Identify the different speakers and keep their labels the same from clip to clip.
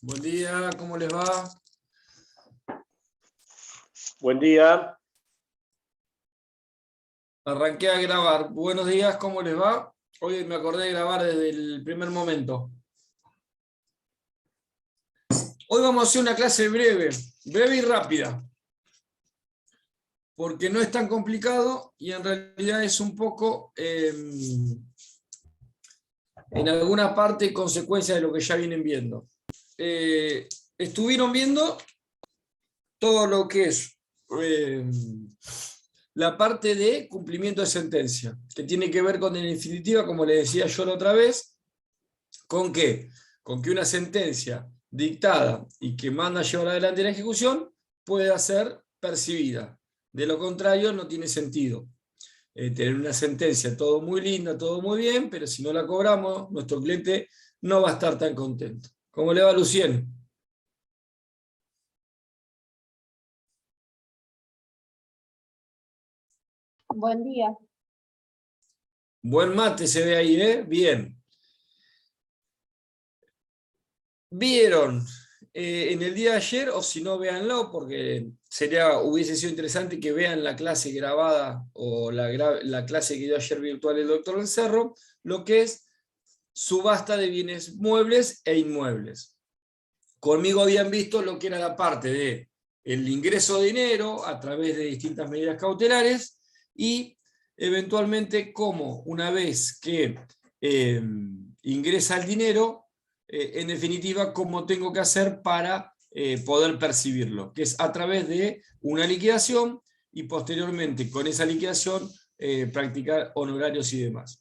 Speaker 1: Buen día, ¿cómo les va?
Speaker 2: Buen día.
Speaker 1: Arranqué a grabar. Buenos días, ¿cómo les va? Hoy me acordé de grabar desde el primer momento. Hoy vamos a hacer una clase breve y rápida, porque no es tan complicado y en realidad es un poco, en alguna parte, consecuencia de lo que ya vienen viendo. Estuvieron viendo todo lo que es la parte de cumplimiento de sentencia, que tiene que ver con, en definitiva, como le decía yo la otra vez, ¿con qué? Con que una sentencia dictada y que manda a llevar adelante la ejecución pueda ser percibida. De lo contrario, no tiene sentido. Tener una sentencia, todo muy linda, todo muy bien, pero si no la cobramos, nuestro cliente no va a estar tan contento. ¿Cómo le va, Lucien?
Speaker 3: Buen día.
Speaker 1: Buen mate se ve ahí, ¿eh? Bien. ¿Vieron en el día de ayer, o si no, véanlo, porque hubiese sido interesante que vean la clase grabada o la clase que dio ayer virtual el doctor Encerro, lo que es subasta de bienes muebles e inmuebles? Conmigo habían visto lo que era la parte de el ingreso de dinero a través de distintas medidas cautelares y eventualmente cómo, una vez que ingresa el dinero, en definitiva, cómo tengo que hacer para poder percibirlo, que es a través de una liquidación y posteriormente con esa liquidación practicar honorarios y demás.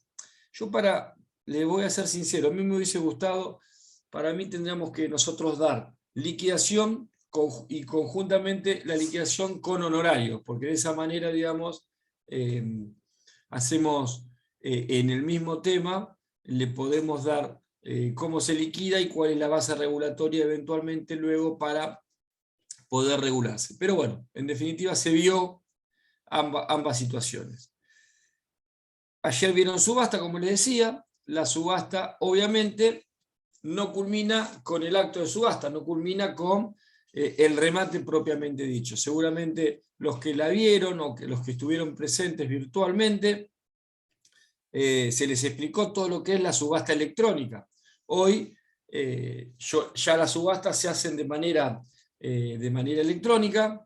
Speaker 1: Le voy a ser sincero, a mí me hubiese gustado, para mí tendríamos que nosotros dar liquidación y conjuntamente la liquidación con honorarios, porque de esa manera, digamos, hacemos en el mismo tema, le podemos dar cómo se liquida y cuál es la base regulatoria eventualmente luego para poder regularse. Pero bueno, en definitiva se vio ambas situaciones. Ayer vieron subasta, como les decía. La subasta obviamente no culmina con el acto de subasta, no culmina con el remate propiamente dicho. Seguramente los que la vieron o los que estuvieron presentes virtualmente, se les explicó todo lo que es la subasta electrónica. Hoy ya las subastas se hacen de manera electrónica,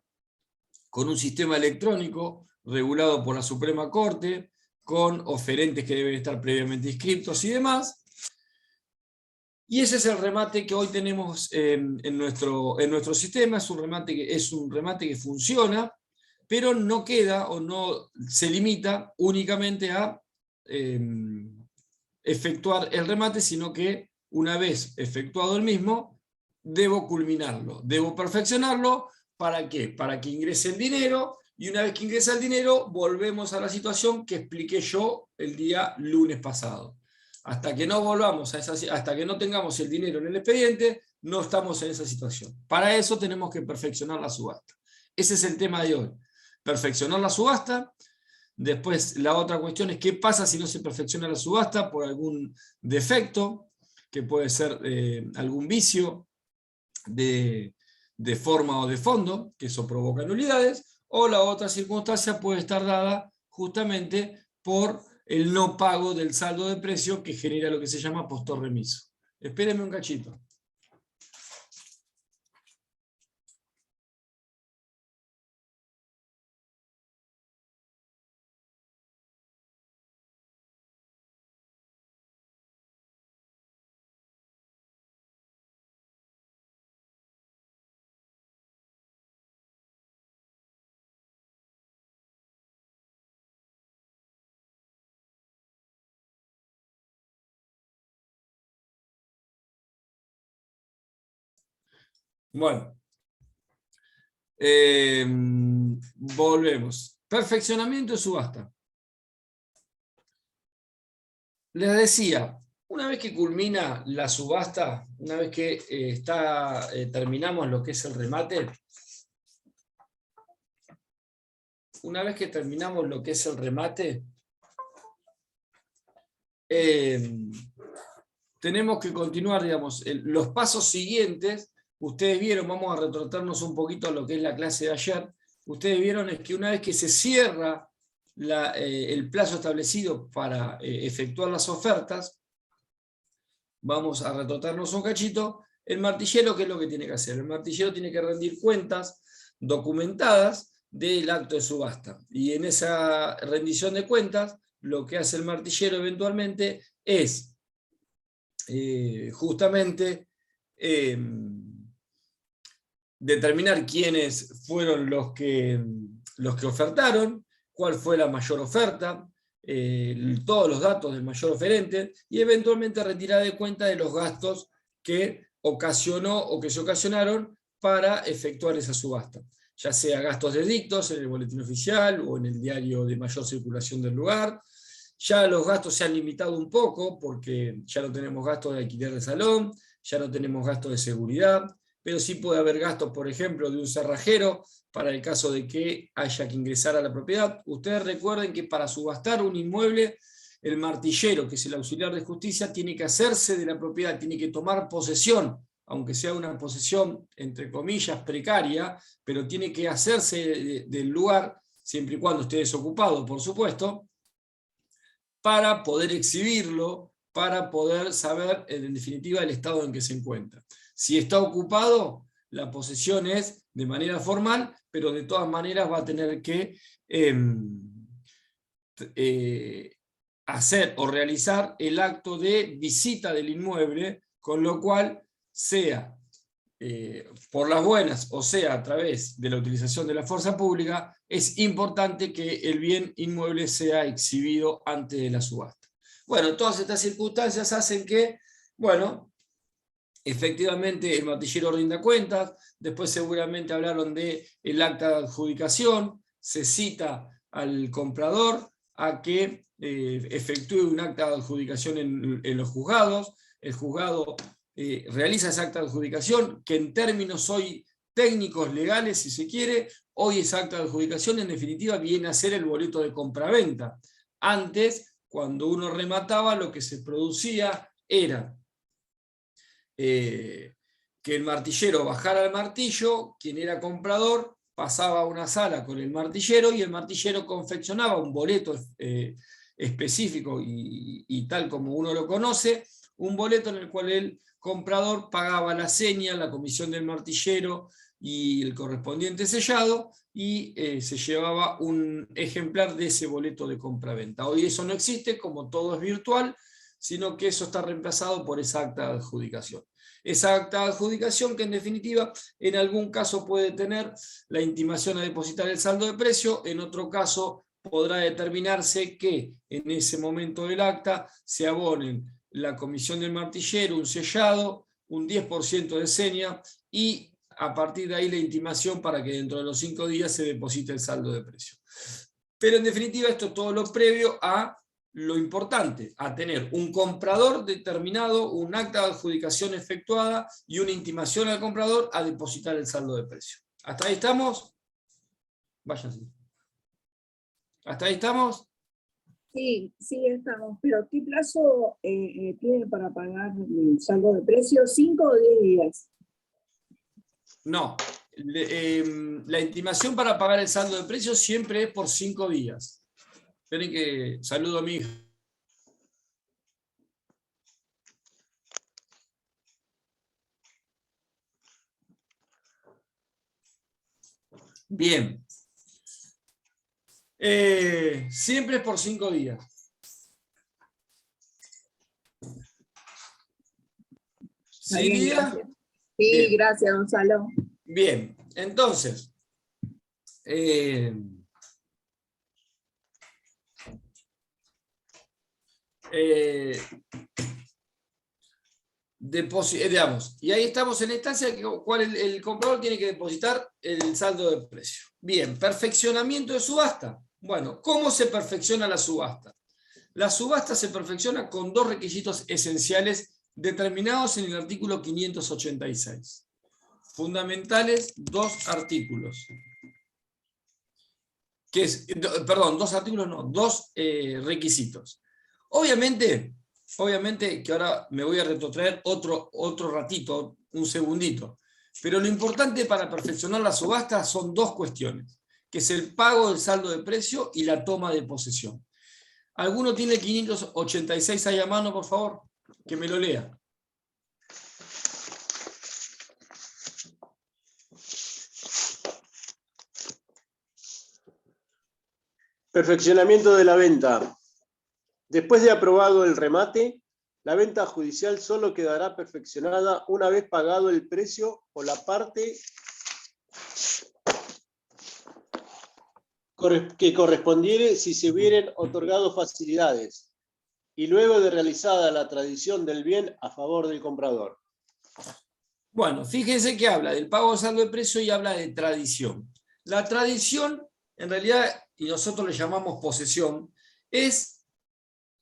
Speaker 1: con un sistema electrónico regulado por la Suprema Corte, con oferentes que deben estar previamente inscriptos y demás. Y ese es el remate que hoy tenemos en nuestro sistema. Es un remate que funciona, pero no queda o no se limita únicamente a efectuar el remate, sino que una vez efectuado el mismo, debo culminarlo, debo perfeccionarlo. ¿Para qué? Para que ingrese el dinero, y una vez que ingresa el dinero, volvemos a la situación que expliqué yo el día lunes pasado. Hasta que no volvamos hasta que no tengamos el dinero en el expediente, no estamos en esa situación. Para eso tenemos que perfeccionar la subasta. Ese es el tema de hoy. Perfeccionar la subasta. Después, la otra cuestión es qué pasa si no se perfecciona la subasta por algún defecto, que puede ser algún vicio de forma o de fondo, que eso provoca nulidades, o la otra circunstancia puede estar dada justamente por el no pago del saldo de precio, que genera lo que se llama postor remiso. Espérenme un cachito. Bueno, volvemos. Perfeccionamiento de subasta. Les decía, una vez que culmina la subasta, una vez que terminamos lo que es el remate, tenemos que continuar, digamos, los pasos siguientes. Ustedes vieron, vamos a retrotraernos un poquito a lo que es la clase de ayer. Ustedes vieron es que una vez que se cierra el plazo establecido para efectuar las ofertas, vamos a retrotraernos un cachito. El martillero, ¿qué es lo que tiene que hacer? El martillero tiene que rendir cuentas documentadas del acto de subasta. Y en esa rendición de cuentas, lo que hace el martillero eventualmente es justamente determinar quiénes fueron los que ofertaron, cuál fue la mayor oferta, todos los datos del mayor oferente, y eventualmente retirar de cuenta de los gastos que ocasionó o que se ocasionaron para efectuar esa subasta, ya sea gastos de edictos en el boletín oficial o en el diario de mayor circulación del lugar. Ya los gastos se han limitado un poco porque ya no tenemos gastos de alquiler de salón, ya no tenemos gastos de seguridad, pero sí puede haber gastos, por ejemplo, de un cerrajero para el caso de que haya que ingresar a la propiedad. Ustedes recuerden que para subastar un inmueble, el martillero, que es el auxiliar de justicia, tiene que hacerse de la propiedad, tiene que tomar posesión, aunque sea una posesión, entre comillas, precaria, pero tiene que hacerse del lugar, siempre y cuando esté desocupado, por supuesto, para poder exhibirlo, para poder saber, en definitiva, el estado en que se encuentra. Si está ocupado, la posesión es de manera formal, pero de todas maneras va a tener que hacer o realizar el acto de visita del inmueble, con lo cual, sea por las buenas o sea a través de la utilización de la fuerza pública, es importante que el bien inmueble sea exhibido antes de la subasta. Bueno, todas estas circunstancias hacen que, bueno, efectivamente el martillero rinda cuentas. Después seguramente hablaron del acta de adjudicación, se cita al comprador a que efectúe un acta de adjudicación en los juzgados. El juzgado realiza esa acta de adjudicación, que en términos hoy técnicos, legales, si se quiere, hoy esa acta de adjudicación en definitiva viene a ser el boleto de compraventa. Antes, cuando uno remataba, lo que se producía era que el martillero bajara el martillo, quien era comprador pasaba a una sala con el martillero y el martillero confeccionaba un boleto específico y tal como uno lo conoce, un boleto en el cual el comprador pagaba la seña, la comisión del martillero y el correspondiente sellado, y se llevaba un ejemplar de ese boleto de compraventa. Hoy eso no existe, como todo es virtual, sino que eso está reemplazado por esa acta de adjudicación. Esa acta de adjudicación que en definitiva en algún caso puede tener la intimación a depositar el saldo de precio, en otro caso podrá determinarse que en ese momento del acta se abonen la comisión del martillero, un sellado, un 10% de seña y a partir de ahí la intimación para que dentro de los 5 días se deposite el saldo de precio. Pero en definitiva esto es todo lo previo a lo importante, a tener un comprador determinado, un acta de adjudicación efectuada y una intimación al comprador a depositar el saldo de precio. ¿Hasta ahí estamos? Váyanse. ¿Hasta ahí estamos?
Speaker 3: Sí, sí estamos. Pero ¿qué plazo tiene para pagar el saldo de precio? ¿5 o 10 días?
Speaker 1: No. La intimación para pagar el saldo de precio siempre es por 5 días. Esperen que saludo a mi hija. Bien. Siempre es por 5 días. ¿Sí,
Speaker 3: Bien,
Speaker 1: Lidia?
Speaker 3: gracias. Sí,
Speaker 1: Bien.
Speaker 3: gracias, Gonzalo.
Speaker 1: Bien, entonces, digamos, y ahí estamos en la instancia en la cual el comprador tiene que depositar el saldo de precio. Bien, perfeccionamiento de subasta. Bueno, ¿cómo se perfecciona la subasta? La subasta se perfecciona con 2 requisitos esenciales determinados en el artículo 586. Fundamentales, 2 artículos. Perdón, 2 artículos no, 2 requisitos. Obviamente, Obviamente que ahora me voy a retrotraer otro ratito, un segundito. Pero lo importante para perfeccionar la subasta son dos cuestiones, que es el pago del saldo de precio y la toma de posesión. ¿Alguno tiene 586 ahí a mano, por favor? Que me lo lea.
Speaker 2: Perfeccionamiento de la venta. Después de aprobado el remate, la venta judicial solo quedará perfeccionada una vez pagado el precio o la parte que correspondiere si se hubieran otorgado facilidades y luego de realizada la tradición del bien a favor del comprador.
Speaker 1: Bueno, fíjense que habla del pago de saldo de precio y habla de tradición. La tradición, en realidad, y nosotros le llamamos posesión,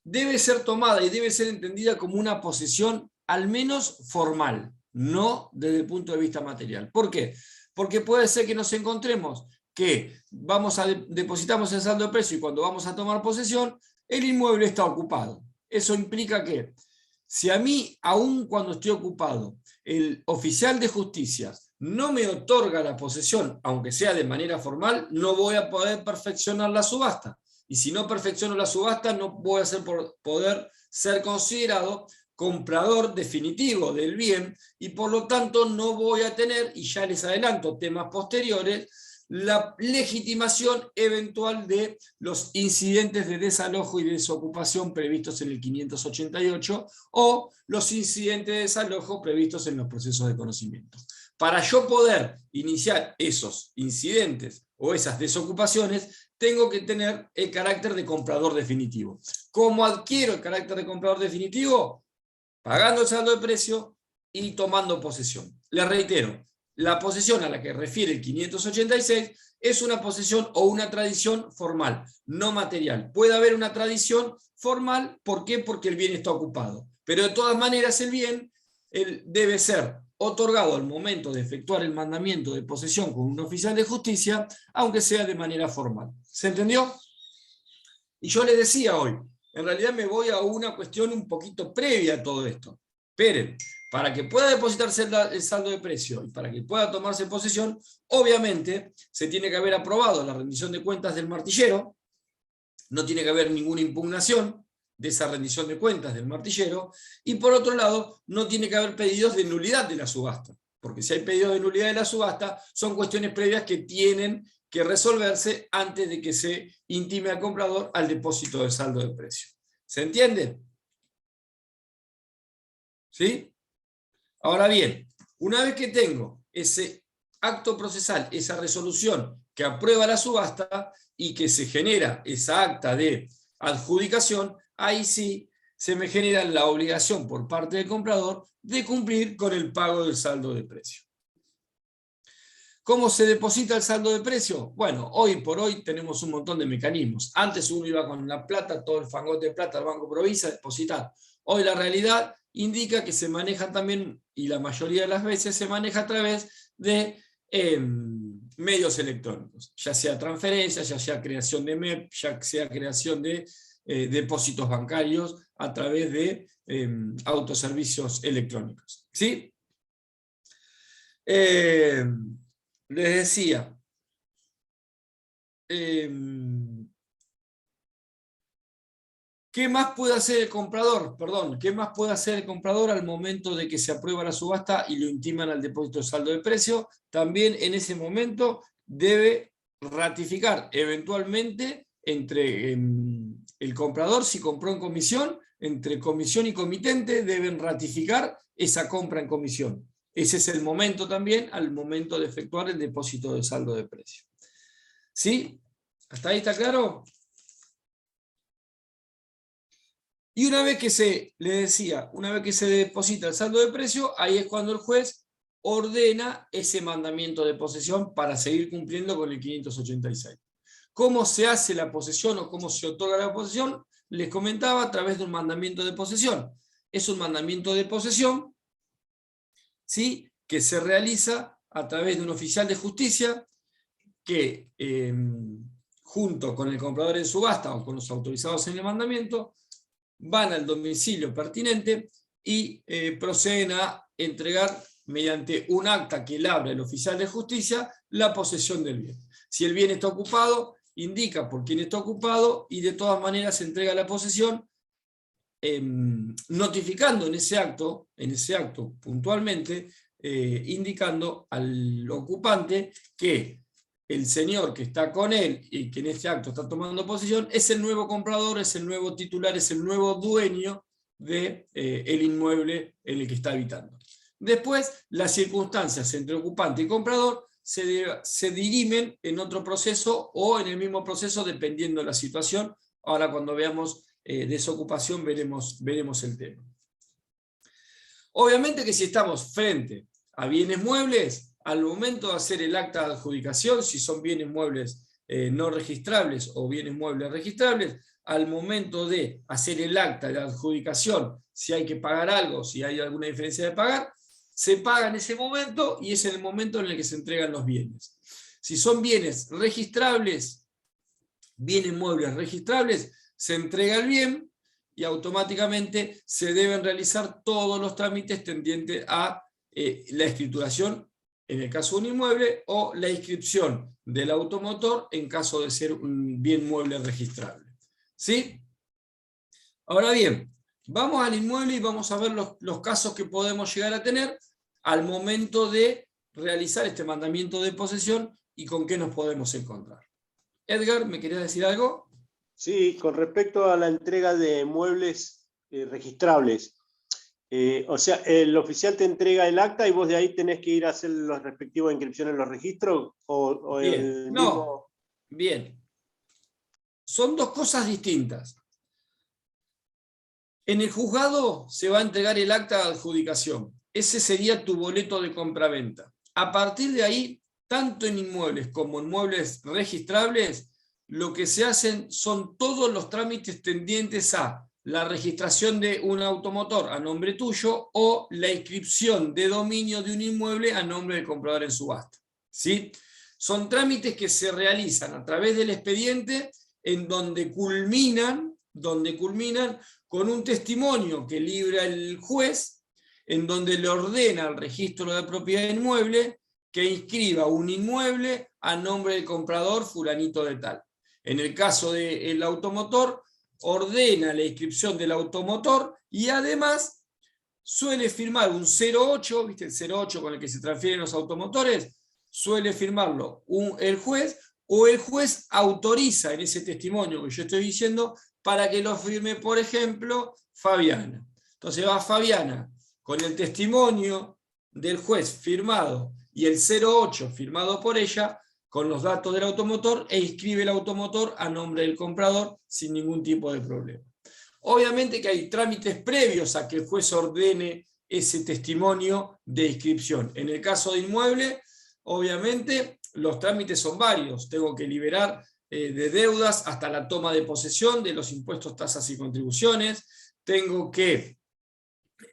Speaker 1: debe ser tomada y debe ser entendida como una posesión al menos formal, no desde el punto de vista material. ¿Por qué? Porque puede ser que nos encontremos que depositamos el saldo de precio y cuando vamos a tomar posesión, el inmueble está ocupado. Eso implica que si a mí, aun cuando estoy ocupado, el oficial de justicia no me otorga la posesión, aunque sea de manera formal, no voy a poder perfeccionar la subasta. Y si no perfecciono la subasta, no voy a poder ser considerado comprador definitivo del bien y por lo tanto no voy a tener, y ya les adelanto temas posteriores, la legitimación eventual de los incidentes de desalojo y desocupación previstos en el 588 o los incidentes de desalojo previstos en los procesos de conocimiento. Para yo poder iniciar esos incidentes o esas desocupaciones, tengo que tener el carácter de comprador definitivo. ¿Cómo adquiero el carácter de comprador definitivo? Pagando el saldo de precio y tomando posesión. Les reitero, la posesión a la que refiere el 586 es una posesión o una tradición formal, no material. Puede haber una tradición formal, ¿por qué? Porque el bien está ocupado. Pero de todas maneras el bien debe ser otorgado al momento de efectuar el mandamiento de posesión con un oficial de justicia, aunque sea de manera formal. ¿Se entendió? Y yo les decía hoy, en realidad me voy a una cuestión un poquito previa a todo esto. Esperen, para que pueda depositarse el saldo de precio y para que pueda tomarse posesión, obviamente se tiene que haber aprobado la rendición de cuentas del martillero, no tiene que haber ninguna impugnación de esa rendición de cuentas del martillero, y por otro lado, no tiene que haber pedidos de nulidad de la subasta, porque si hay pedidos de nulidad de la subasta, son cuestiones previas que tienen que resolverse antes de que se intime al comprador al depósito del saldo de precio. ¿Se entiende? ¿Sí? Ahora bien, una vez que tengo ese acto procesal, esa resolución que aprueba la subasta y que se genera esa acta de adjudicación, ahí sí se me genera la obligación por parte del comprador de cumplir con el pago del saldo de precio. ¿Cómo se deposita el saldo de precio? Bueno, hoy por hoy tenemos un montón de mecanismos. Antes uno iba con la plata, todo el fangote de plata al Banco Provisa a depositar. Hoy la realidad indica que se maneja también, y la mayoría de las veces se maneja a través de medios electrónicos, ya sea transferencia, ya sea creación de MEP, ya sea creación de depósitos bancarios a través de autoservicios electrónicos. ¿Sí? Les decía, ¿qué más puede hacer el comprador? Perdón, ¿qué más puede hacer el comprador al momento de que se aprueba la subasta y lo intiman al depósito de saldo de precio? También en ese momento debe ratificar eventualmente entre el comprador, si compró en comisión, entre comisión y comitente deben ratificar esa compra en comisión. Ese es el momento también, al momento de efectuar el depósito de saldo de precio. ¿Sí? ¿Hasta ahí está claro? Y una vez que una vez que se deposita el saldo de precio, ahí es cuando el juez ordena ese mandamiento de posesión para seguir cumpliendo con el 586. ¿Cómo se hace la posesión o cómo se otorga la posesión? Les comentaba a través de un mandamiento de posesión. Es un mandamiento de posesión, ¿sí?, que se realiza a través de un oficial de justicia que, junto con el comprador en subasta o con los autorizados en el mandamiento, van al domicilio pertinente y proceden a entregar mediante un acta que labra el oficial de justicia la posesión del bien. Si el bien está ocupado, indica por quién está ocupado y de todas maneras se entrega la posesión, notificando en ese acto puntualmente, indicando al ocupante que el señor que está con él y que en este acto está tomando posesión es el nuevo comprador, es el nuevo titular, es el nuevo dueño del inmueble en el que está habitando. Después, las circunstancias entre ocupante y comprador se dirimen en otro proceso o en el mismo proceso dependiendo de la situación. Ahora cuando veamos desocupación veremos el tema. Obviamente que si estamos frente a bienes muebles, al momento de hacer el acta de adjudicación, si son bienes muebles no registrables o bienes muebles registrables, al momento de hacer el acta de adjudicación, si hay que pagar algo, si hay alguna diferencia de pagar, se paga en ese momento y es en el momento en el que se entregan los bienes. Si son bienes registrables, bienes muebles registrables, se entrega el bien y automáticamente se deben realizar todos los trámites tendientes a la escrituración en el caso de un inmueble o la inscripción del automotor en caso de ser un bien mueble registrable. ¿Sí? Ahora bien, vamos al inmueble y vamos a ver los casos que podemos llegar a tener al momento de realizar este mandamiento de posesión y con qué nos podemos encontrar. Edgar, ¿me querías decir algo?
Speaker 2: Sí, con respecto a la entrega de muebles registrables. O sea, el oficial te entrega el acta y vos de ahí tenés que ir a hacer los respectivos inscripciones en los registros o
Speaker 1: Bien.
Speaker 2: el
Speaker 1: No,
Speaker 2: mismo...
Speaker 1: bien. Son dos cosas distintas. En el juzgado se va a entregar el acta de adjudicación. Ese sería tu boleto de compraventa. A partir de ahí, tanto en inmuebles como en muebles registrables, lo que se hacen son todos los trámites tendientes a la registración de un automotor a nombre tuyo o la inscripción de dominio de un inmueble a nombre del comprador en subasta. ¿Sí? Son trámites que se realizan a través del expediente en donde culminan con un testimonio que libra el juez, en donde le ordena al registro de propiedad inmueble que inscriba un inmueble a nombre del comprador fulanito de tal. En el caso del automotor, ordena la inscripción del automotor y además suele firmar un 08, ¿viste el 08 con el que se transfieren los automotores? Suele firmarlo el juez, o el juez autoriza en ese testimonio que yo estoy diciendo para que lo firme, por ejemplo, Fabiana. Entonces va Fabiana con el testimonio del juez firmado y el 08 firmado por ella, con los datos del automotor, e inscribe el automotor a nombre del comprador sin ningún tipo de problema. Obviamente que hay trámites previos a que el juez ordene ese testimonio de inscripción. En el caso de inmueble, obviamente los trámites son varios. Tengo que liberar de deudas hasta la toma de posesión de los impuestos, tasas y contribuciones. Tengo que,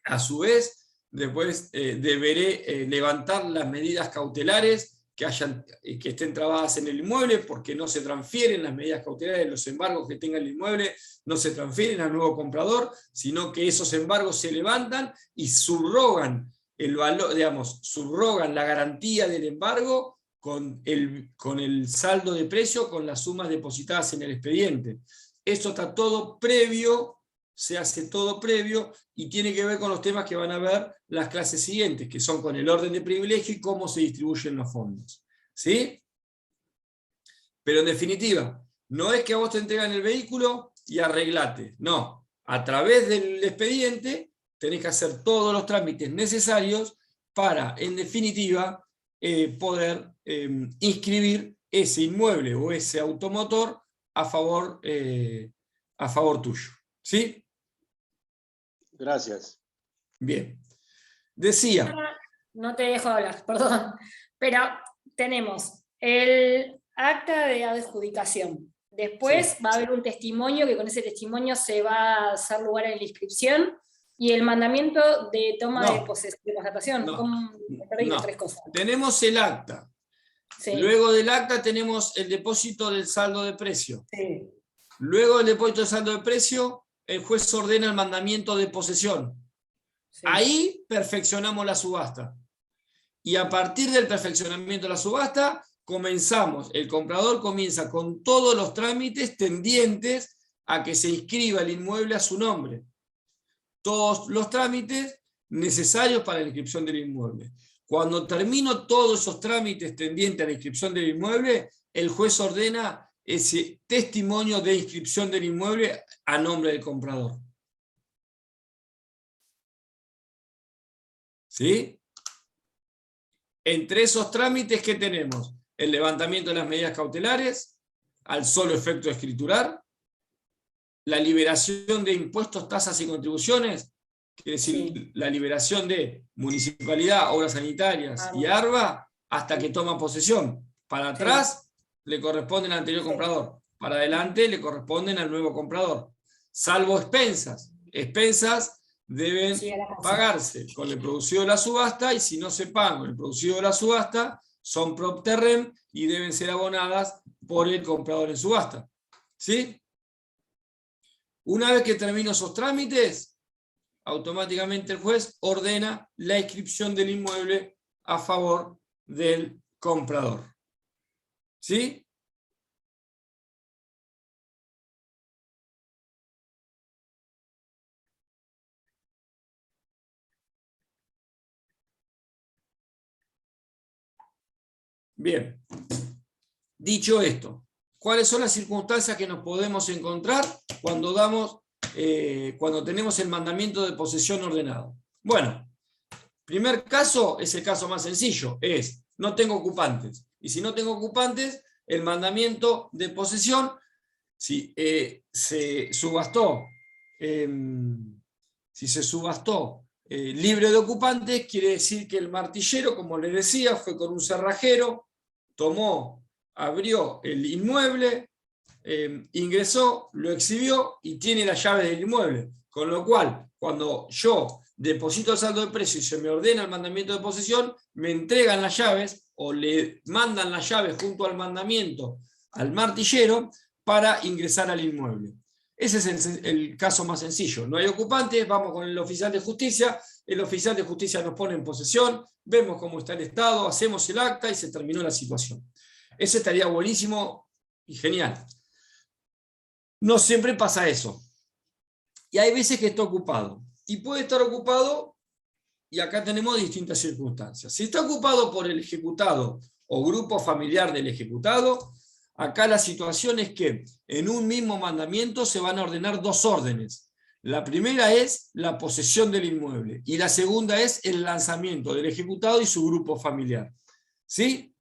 Speaker 1: a su vez, después deberé levantar las medidas cautelares que estén trabadas en el inmueble, porque no se transfieren las medidas cautelares, los embargos que tenga el inmueble no se transfieren al nuevo comprador, sino que esos embargos se levantan y subrogan el valor, digamos, subrogan la garantía del embargo con el saldo de precio, con las sumas depositadas en el expediente. Esto está todo previo, se hace todo previo y tiene que ver con los temas que van a ver las clases siguientes, que son con el orden de privilegio y cómo se distribuyen los fondos. ¿Sí? Pero en definitiva, no es que a vos te entregan el vehículo y arreglate. No, a través del expediente tenés que hacer todos los trámites necesarios para, en definitiva, poder inscribir ese inmueble o ese automotor a favor tuyo. ¿Sí?
Speaker 2: Gracias.
Speaker 1: Bien. Decía.
Speaker 4: No te dejo hablar, perdón. Pero tenemos el acta de adjudicación. Después va a haber un testimonio, que con ese testimonio se va a hacer lugar en la inscripción, y el mandamiento de toma de posesión, de constatación. Tres cosas.
Speaker 1: Tenemos el acta. Sí. Luego del acta tenemos el depósito del saldo de precio.
Speaker 4: Sí.
Speaker 1: Luego del depósito del saldo de precio el juez ordena el mandamiento de posesión.
Speaker 4: Sí.
Speaker 1: Ahí perfeccionamos la subasta. Y a partir del perfeccionamiento de la subasta, el comprador comienza con todos los trámites tendientes a que se inscriba el inmueble a su nombre. Todos los trámites necesarios para la inscripción del inmueble. Cuando termino todos esos trámites tendientes a la inscripción del inmueble, el juez ordena ese testimonio de inscripción del inmueble a nombre del comprador. ¿Sí? Entre esos trámites, ¿qué tenemos? El levantamiento de las medidas cautelares, al solo efecto de escriturar, la liberación de impuestos, tasas y contribuciones, quiere decir,
Speaker 4: Sí.
Speaker 1: la liberación de municipalidad, obras sanitarias y ARBA, hasta que toma posesión. Para atrás le corresponden al anterior comprador, para adelante le corresponden al nuevo comprador, salvo expensas. Expensas deben pagarse con el producido de la subasta, y si no se pagan con el producido de la subasta, son propter rem y deben ser abonadas por el comprador en subasta. ¿Sí? Una vez que termino esos trámites, automáticamente el juez ordena la inscripción del inmueble a favor del comprador. ¿Sí? Bien. Dicho esto, ¿cuáles son las circunstancias que nos podemos encontrar cuando tenemos el mandamiento de posesión ordenado? Bueno, primer caso es el caso más sencillo, no tengo ocupantes. Y si no tengo ocupantes, el mandamiento de posesión, si se subastó, libre de ocupantes, quiere decir que el martillero, como les decía, fue con un cerrajero, abrió el inmueble, ingresó, lo exhibió y tiene las llaves del inmueble. Con lo cual, cuando yo deposito el saldo de precio y se me ordena el mandamiento de posesión, me entregan las llaves o le mandan las llaves junto al mandamiento al martillero para ingresar al inmueble. Ese es el caso más sencillo. No hay ocupantes, vamos con el oficial de justicia, el oficial de justicia nos pone en posesión, vemos cómo está el estado, hacemos el acta y se terminó la situación. Ese estaría buenísimo y genial. No siempre pasa eso. Y hay veces que está ocupado. Y puede estar ocupado, y acá tenemos distintas circunstancias. Si está ocupado por el ejecutado o grupo familiar del ejecutado, acá la situación es que en un mismo mandamiento se van a ordenar dos órdenes. La primera es la posesión del inmueble y la segunda es el lanzamiento del ejecutado y su grupo familiar. ¿Sí?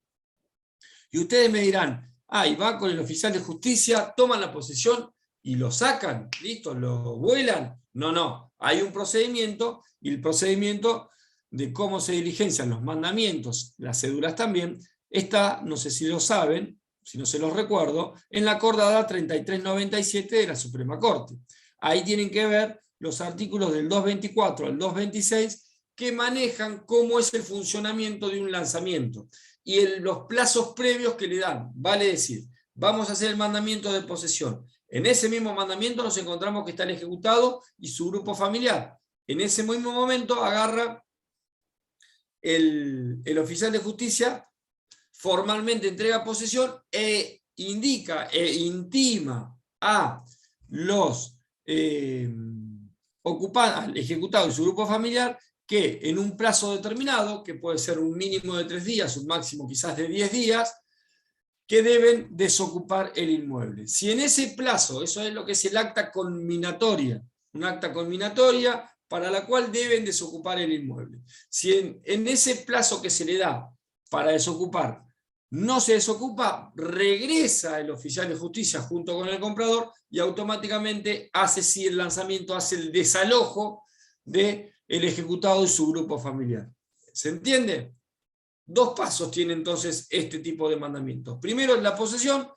Speaker 1: Y ustedes me dirán, y va con el oficial de justicia, toman la posesión y lo sacan, listo, lo vuelan. No, hay un procedimiento, y el procedimiento de cómo se diligencian los mandamientos, las cédulas también, está, no sé si lo saben, si no se los recuerdo, en la acordada 3397 de la Suprema Corte. Ahí tienen que ver los artículos del 224 al 226 que manejan cómo es el funcionamiento de un lanzamiento y los plazos previos que le dan. Vale decir, vamos a hacer el mandamiento de posesión. En ese mismo mandamiento nos encontramos que está el ejecutado y su grupo familiar. En ese mismo momento agarra el oficial de justicia, formalmente entrega posesión e indica intima a los ocupantes, al ejecutado y su grupo familiar, que en un plazo determinado, que puede ser un mínimo de 3 días, un máximo quizás de 10 días, que deben desocupar el inmueble. Si en ese plazo, eso es lo que es el acta conminatoria, un acta conminatoria para la cual deben desocupar el inmueble. Si en ese plazo que se le da para desocupar no se desocupa, regresa el oficial de justicia junto con el comprador y automáticamente hace sí el lanzamiento, hace el desalojo del ejecutado y su grupo familiar. ¿Se entiende? 2 pasos tiene entonces este tipo de mandamientos. Primero es la posesión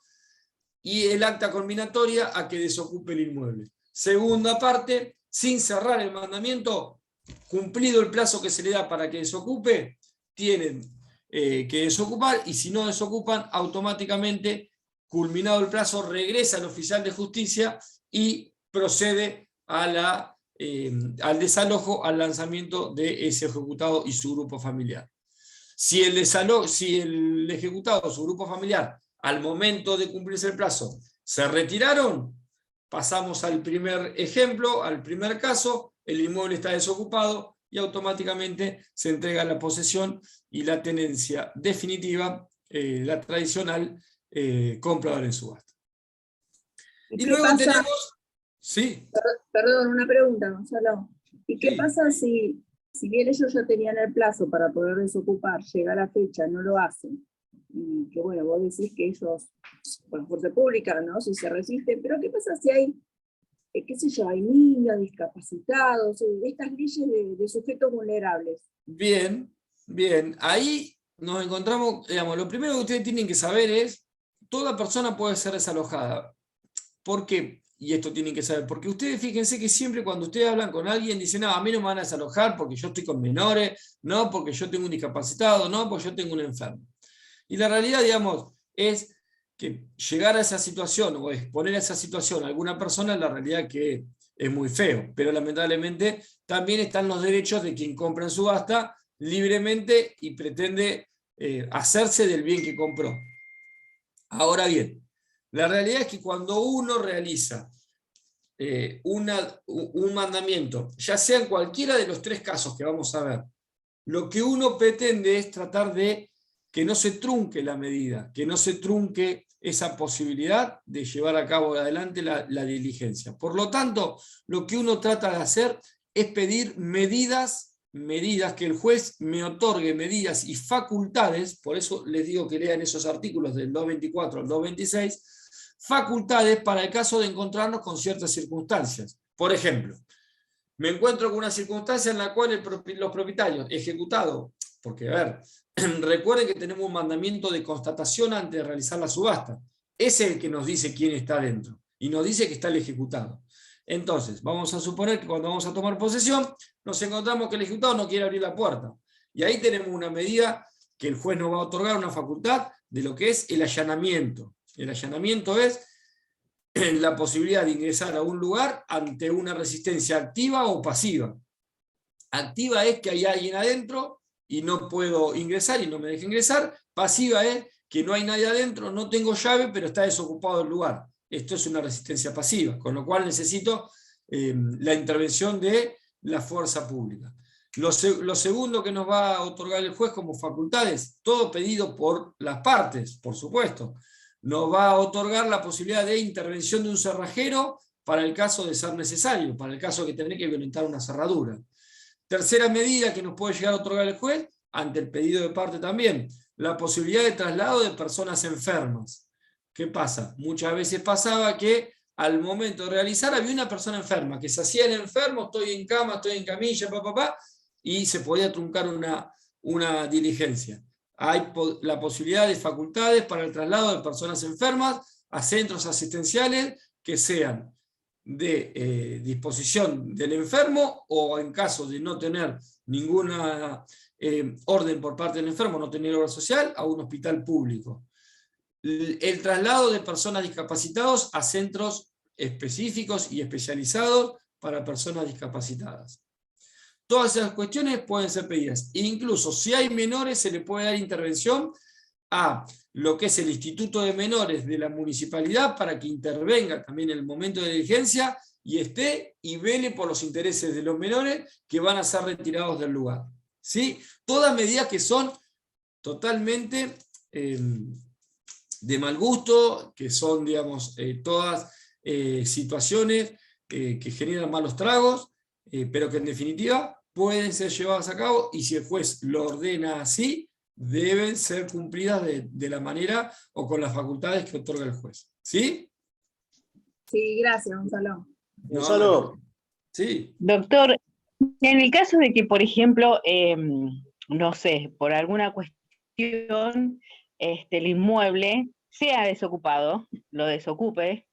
Speaker 1: y el acta conminatoria a que desocupe el inmueble. Segunda parte, sin cerrar el mandamiento, cumplido el plazo que se le da para que desocupe, tienen que desocupar, y si no desocupan, automáticamente, culminado el plazo, regresa el oficial de justicia y procede al desalojo, al lanzamiento de ese ejecutado y su grupo familiar. Si el ejecutado o su grupo familiar, al momento de cumplirse el plazo, se retiraron, pasamos al primer ejemplo, al primer caso, el inmueble está desocupado y automáticamente se entrega la posesión y la tenencia definitiva, la tradicional comprador en subasta. Y
Speaker 3: qué
Speaker 1: luego
Speaker 3: pasa?
Speaker 1: tenemos... Sí.
Speaker 3: Perdón, una pregunta, Gonzalo. ¿Y qué
Speaker 1: Sí.
Speaker 3: pasa si bien ellos ya tenían el plazo para poder desocupar, llega la fecha, no lo hacen? Y que bueno, vos decís que ellos, por la fuerza pública, ¿no? Si se resisten, pero ¿qué pasa si hay, qué sé yo, hay niños, discapacitados, estas leyes de sujetos vulnerables?
Speaker 1: Bien, bien. Ahí nos encontramos, digamos, lo primero que ustedes tienen que saber es, toda persona puede ser desalojada. ¿Por qué? Y esto tienen que saber, porque ustedes fíjense que siempre cuando ustedes hablan con alguien, dicen, no, a mí no me van a desalojar porque yo estoy con menores, no, porque yo tengo un discapacitado, no, porque yo tengo un enfermo. Y la realidad, digamos, es que llegar a esa situación o exponer a esa situación a alguna persona, la realidad que es muy feo, pero lamentablemente también están los derechos de quien compra en subasta libremente y pretende hacerse del bien que compró. Ahora bien, la realidad es que cuando uno realiza un mandamiento, ya sea en cualquiera de los tres casos que vamos a ver, lo que uno pretende es tratar de que no se trunque la medida, que no se trunque esa posibilidad de llevar a cabo adelante la diligencia. Por lo tanto, lo que uno trata de hacer es pedir medidas, que el juez me otorgue medidas y facultades, por eso les digo que lean esos artículos del 224 al 226, facultades para el caso de encontrarnos con ciertas circunstancias. Por ejemplo, me encuentro con una circunstancia en la cual los propietarios ejecutados, porque a ver, recuerden que tenemos un mandamiento de constatación antes de realizar la subasta. Ese es el que nos dice quién está dentro y nos dice que está el ejecutado. Entonces, vamos a suponer que cuando vamos a tomar posesión, nos encontramos que el ejecutado no quiere abrir la puerta. Y ahí tenemos una medida que el juez nos va a otorgar, una facultad de lo que es el allanamiento. El allanamiento es la posibilidad de ingresar a un lugar ante una resistencia activa o pasiva. Activa es que hay alguien adentro y no puedo ingresar y no me deja ingresar. Pasiva es que no hay nadie adentro, no tengo llave, pero está desocupado el lugar. Esto es una resistencia pasiva, con lo cual necesito la intervención de la fuerza pública. Lo segundo que nos va a otorgar el juez como facultades, todo pedido por las partes, por supuesto, nos va a otorgar la posibilidad de intervención de un cerrajero para el caso de ser necesario, para el caso de tener que violentar una cerradura. Tercera medida que nos puede llegar a otorgar el juez, ante el pedido de parte también, la posibilidad de traslado de personas enfermas. ¿Qué pasa? Muchas veces pasaba que al momento de realizar había una persona enferma, que se hacía el enfermo, estoy en cama, estoy en camilla, y se podía truncar una diligencia. Hay la posibilidad de facultades para el traslado de personas enfermas a centros asistenciales que sean de disposición del enfermo o en caso de no tener ninguna orden por parte del enfermo, no tener obra social, a un hospital público. El traslado de personas discapacitadas a centros específicos y especializados para personas discapacitadas. Todas esas cuestiones pueden ser pedidas. Incluso si hay menores, se le puede dar intervención a lo que es el Instituto de Menores de la municipalidad para que intervenga también en el momento de diligencia y esté y vele por los intereses de los menores que van a ser retirados del lugar. ¿Sí? Todas medidas que son totalmente de mal gusto, que son, digamos, todas situaciones que generan malos tragos, pero que en definitiva pueden ser llevadas a cabo y si el juez lo ordena así, deben ser cumplidas de la manera o con las facultades que otorga el juez. ¿Sí?
Speaker 3: Sí, gracias, Gonzalo.
Speaker 2: Gonzalo.
Speaker 1: Sí.
Speaker 5: Doctor, en el caso de que, por ejemplo, no sé, por alguna cuestión, el inmueble sea desocupado, lo desocupe,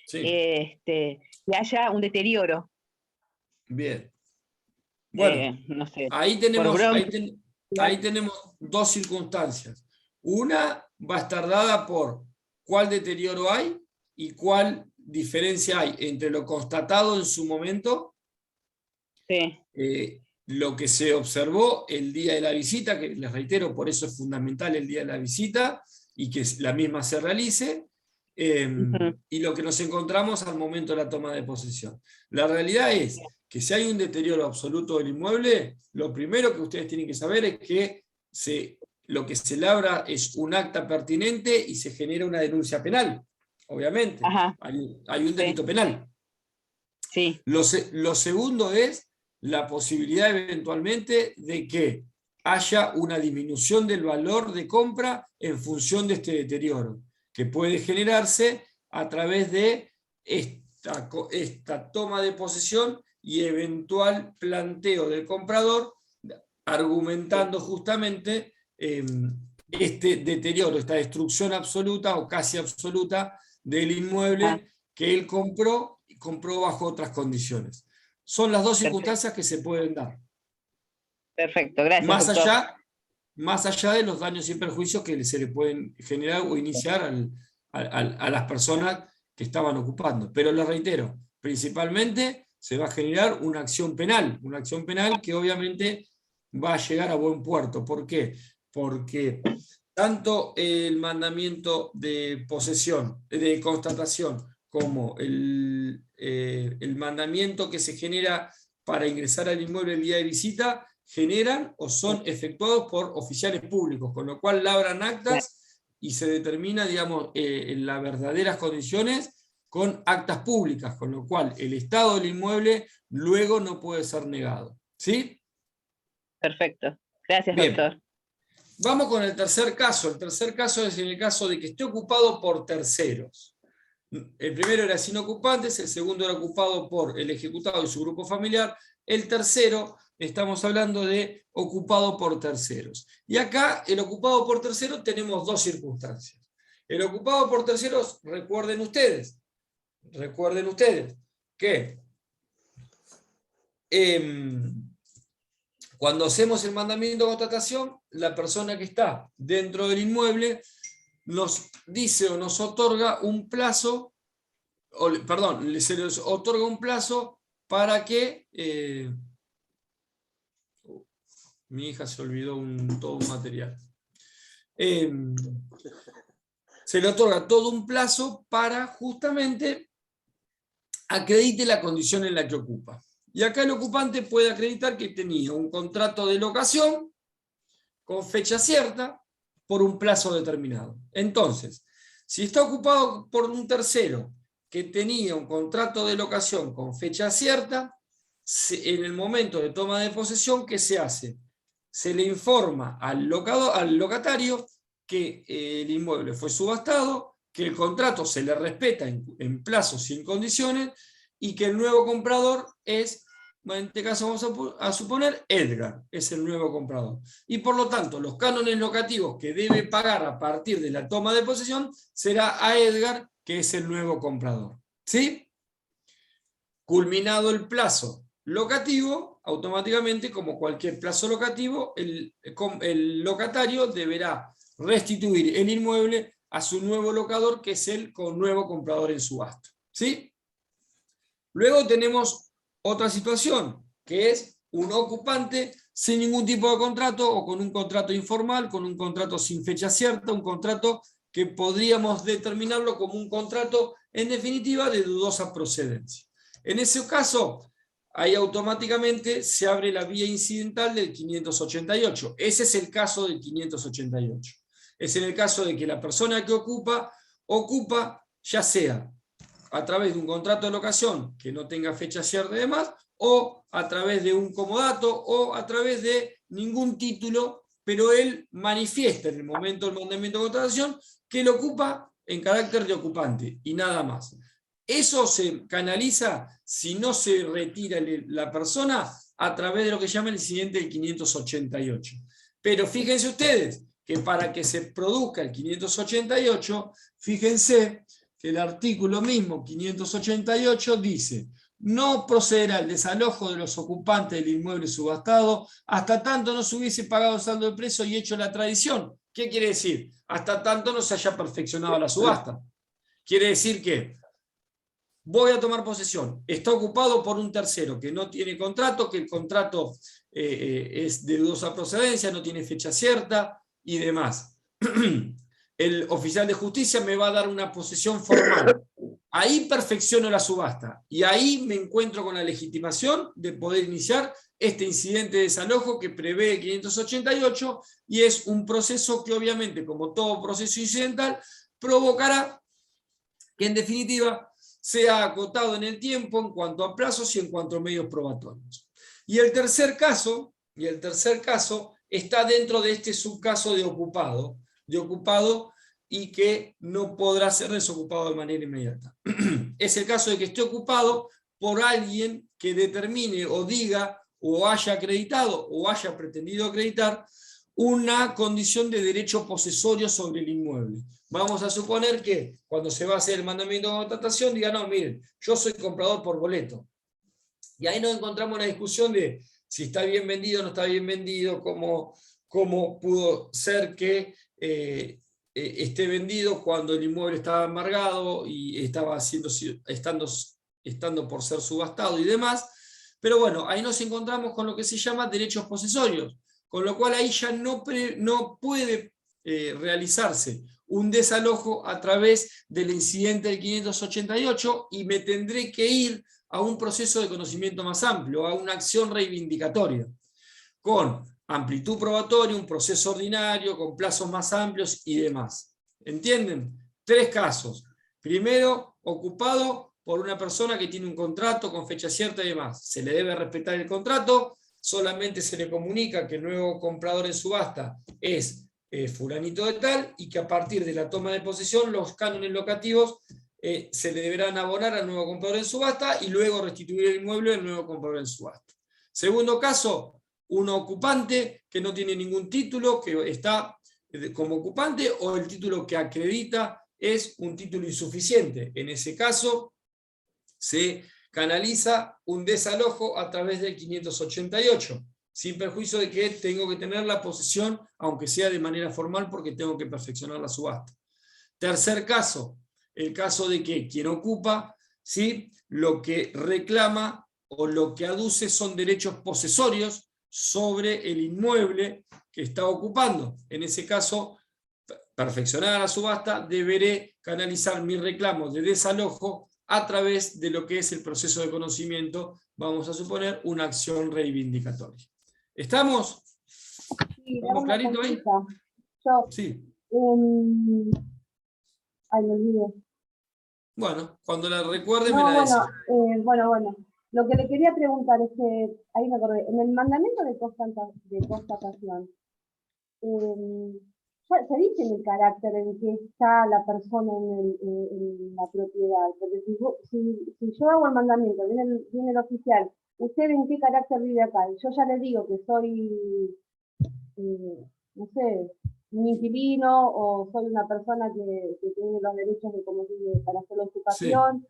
Speaker 1: Sí.
Speaker 5: y haya un deterioro.
Speaker 1: Bien. Bueno,
Speaker 5: no sé,
Speaker 1: ahí tenemos dos circunstancias. Una va a estar dada por cuál deterioro hay y cuál diferencia hay entre lo constatado en su momento,
Speaker 5: Sí.
Speaker 1: lo que se observó el día de la visita, que les reitero, por eso es fundamental el día de la visita, y que la misma se realice, y lo que nos encontramos al momento de la toma de posesión. La realidad es que si hay un deterioro absoluto del inmueble, lo primero que ustedes tienen que saber es que lo que se labra es un acta pertinente y se genera una denuncia penal, obviamente.
Speaker 5: Ajá.
Speaker 1: Hay un delito penal.
Speaker 5: Sí.
Speaker 1: Lo segundo es la posibilidad eventualmente de que haya una disminución del valor de compra en función de este deterioro, que puede generarse a través de esta toma de posesión y eventual planteo del comprador, argumentando justamente este deterioro, esta destrucción absoluta o casi absoluta del inmueble que él compró bajo otras condiciones. Son las dos circunstancias que se pueden dar.
Speaker 5: Perfecto, gracias.
Speaker 1: Más allá de los daños y perjuicios que se le pueden generar o iniciar a las personas que estaban ocupando. Pero les reitero, principalmente se va a generar una acción penal que obviamente va a llegar a buen puerto. ¿Por qué? Porque tanto el mandamiento de posesión, de constatación, como el mandamiento que se genera para ingresar al inmueble el día de visita, generan o son efectuados por oficiales públicos, con lo cual labran actas y se determina, digamos, en las verdaderas condiciones con actas públicas, con lo cual el estado del inmueble luego no puede ser negado. ¿Sí?
Speaker 5: Perfecto. Gracias,
Speaker 1: Bien.
Speaker 5: doctor.
Speaker 1: Vamos con el tercer caso. El tercer caso es en el caso de que esté ocupado por terceros. El primero era sin ocupantes, el segundo era ocupado por el ejecutado y su grupo familiar, el tercero estamos hablando de ocupado por terceros. Y acá, el ocupado por terceros, tenemos dos circunstancias. El ocupado por terceros, recuerden ustedes que cuando hacemos el mandamiento de constatación, la persona que está dentro del inmueble nos dice o nos otorga un plazo, se les otorga un plazo para que mi hija se olvidó todo un material. Se le otorga todo un plazo para justamente acredite la condición en la que ocupa. Y acá el ocupante puede acreditar que tenía un contrato de locación con fecha cierta por un plazo determinado. Entonces, si está ocupado por un tercero que tenía un contrato de locación con fecha cierta, en el momento de toma de posesión, ¿qué se hace? Se le informa al locatario que el inmueble fue subastado, que el contrato se le respeta en plazos y en condiciones, y que el nuevo comprador es, en este caso vamos a suponer, Edgar, es el nuevo comprador. Y por lo tanto, los cánones locativos que debe pagar a partir de la toma de posesión será a Edgar, que es el nuevo comprador. ¿Sí? Culminado el plazo locativo, automáticamente, como cualquier plazo locativo, el locatario deberá restituir el inmueble a su nuevo locador, que es el nuevo comprador en subasta. ¿Sí? Luego tenemos otra situación, que es un ocupante sin ningún tipo de contrato o con un contrato informal, con un contrato sin fecha cierta, un contrato que podríamos determinarlo como un contrato, en definitiva, de dudosa procedencia. En ese caso, ahí automáticamente se abre la vía incidental del 588. Ese es el caso del 588. Es en el caso de que la persona que ocupa ya sea a través de un contrato de locación que no tenga fecha cierta y demás, o a través de un comodato, o a través de ningún título, pero él manifiesta en el momento del mandamiento de contratación que lo ocupa en carácter de ocupante, y nada más. Eso se canaliza si no se retira la persona a través de lo que llama el incidente del 588. Pero fíjense ustedes que para que se produzca el 588, fíjense que el artículo mismo 588 dice: no procederá el desalojo de los ocupantes del inmueble subastado hasta tanto no se hubiese pagado el saldo de precio y hecho la tradición. ¿Qué quiere decir? Hasta tanto no se haya perfeccionado la subasta. Quiere decir que voy a tomar posesión. Está ocupado por un tercero que no tiene contrato, que el contrato es de dudosa procedencia, no tiene fecha cierta y demás. El oficial de justicia me va a dar una posesión formal. Ahí perfecciono la subasta y ahí me encuentro con la legitimación de poder iniciar este incidente de desalojo que prevé 588 y es un proceso que obviamente, como todo proceso incidental, provocará que en definitiva sea acotado en el tiempo en cuanto a plazos y en cuanto a medios probatorios. Y el tercer caso está dentro de este subcaso de ocupado y que no podrá ser desocupado de manera inmediata. Es el caso de que esté ocupado por alguien que determine o diga o haya acreditado o haya pretendido acreditar una condición de derecho posesorio sobre el inmueble. Vamos a suponer que cuando se va a hacer el mandamiento de contratación diga, no, miren, yo soy comprador por boleto. Y ahí nos encontramos una discusión de si está bien vendido o no está bien vendido, cómo pudo ser que esté vendido cuando el inmueble estaba embargado y estaba estando por ser subastado y demás. Pero bueno, ahí nos encontramos con lo que se llama derechos posesorios, con lo cual ahí ya no puede realizarse un desalojo a través del incidente del 588 y me tendré que ir a un proceso de conocimiento más amplio, a una acción reivindicatoria, con amplitud probatoria, un proceso ordinario, con plazos más amplios y demás. ¿Entienden? 3 casos. Primero, ocupado por una persona que tiene un contrato con fecha cierta y demás. Se le debe respetar el contrato, solamente se le comunica que el nuevo comprador en subasta es fulanito de tal y que a partir de la toma de posesión los cánones locativos se le deberán abonar al nuevo comprador en subasta y luego restituir el inmueble al nuevo comprador en subasta. Segundo caso, un ocupante que no tiene ningún título, que está como ocupante o el título que acredita es un título insuficiente. En ese caso se canaliza un desalojo a través del 588, sin perjuicio de que tengo que tener la posesión, aunque sea de manera formal, porque tengo que perfeccionar la subasta. Tercer caso, el caso de que quien ocupa, ¿sí?, lo que reclama o lo que aduce son derechos posesorios sobre el inmueble que está ocupando. En ese caso, perfeccionada la subasta, deberé canalizar mi reclamo de desalojo a través de lo que es el proceso de conocimiento, vamos a suponer, una acción reivindicatoria. ¿Estamos?
Speaker 6: Sí,
Speaker 1: ¿Estamos claritos ahí?
Speaker 6: Yo,
Speaker 1: Sí.
Speaker 6: ay, me olvidé.
Speaker 1: Bueno, cuando la recuerde
Speaker 6: No,
Speaker 1: me la decís.
Speaker 6: bueno. Lo que le quería preguntar es que, ahí me acordé, en el mandamiento de constatación, se dice en el carácter en que está la persona en la propiedad, porque si yo hago el mandamiento, viene el oficial, ¿usted en qué carácter vive acá? Y yo ya le digo que soy, no sé, un inquilino o soy una persona que tiene los derechos de como para hacer la ocupación. Sí.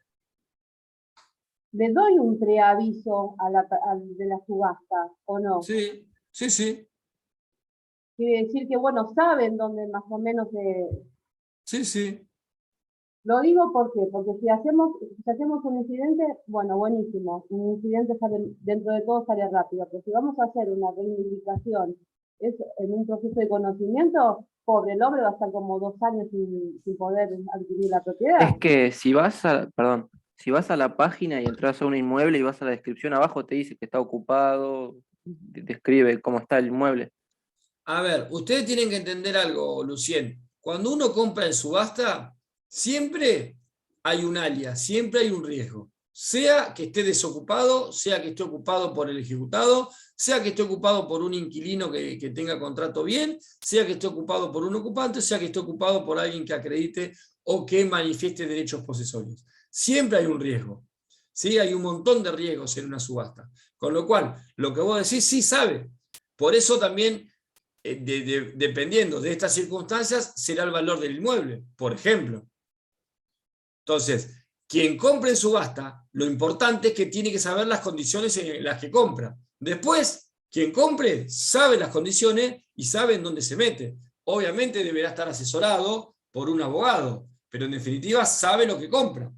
Speaker 6: ¿Le doy un preaviso de la subasta o no?
Speaker 1: Sí.
Speaker 6: Quiere decir que, bueno, saben dónde más o menos...
Speaker 1: Sí.
Speaker 6: Lo digo porque si hacemos un incidente, bueno, buenísimo. Un incidente sale, dentro de todo sale rápido, pero si vamos a hacer una reivindicación en un proceso de conocimiento, pobre, el hombre va a estar como 2 años sin poder adquirir la propiedad.
Speaker 7: Es que si vas a la página y entras a un inmueble y vas a la descripción abajo, te dice que está ocupado, describe cómo está el inmueble.
Speaker 1: A ver, ustedes tienen que entender algo, Lucien. Cuando uno compra en subasta, siempre hay un alias, siempre hay un riesgo. Sea que esté desocupado, sea que esté ocupado por el ejecutado, sea que esté ocupado por un inquilino que tenga contrato bien, sea que esté ocupado por un ocupante, sea que esté ocupado por alguien que acredite o que manifieste derechos posesorios. Siempre hay un riesgo. ¿Sí? Hay un montón de riesgos en una subasta. Con lo cual, lo que vos decís, sí sabe. Por eso también, dependiendo de estas circunstancias, será el valor del inmueble, por ejemplo. Entonces, quien compre en subasta, lo importante es que tiene que saber las condiciones en las que compra. Después, quien compre sabe las condiciones y sabe en dónde se mete. Obviamente deberá estar asesorado por un abogado, pero en definitiva sabe lo que compra.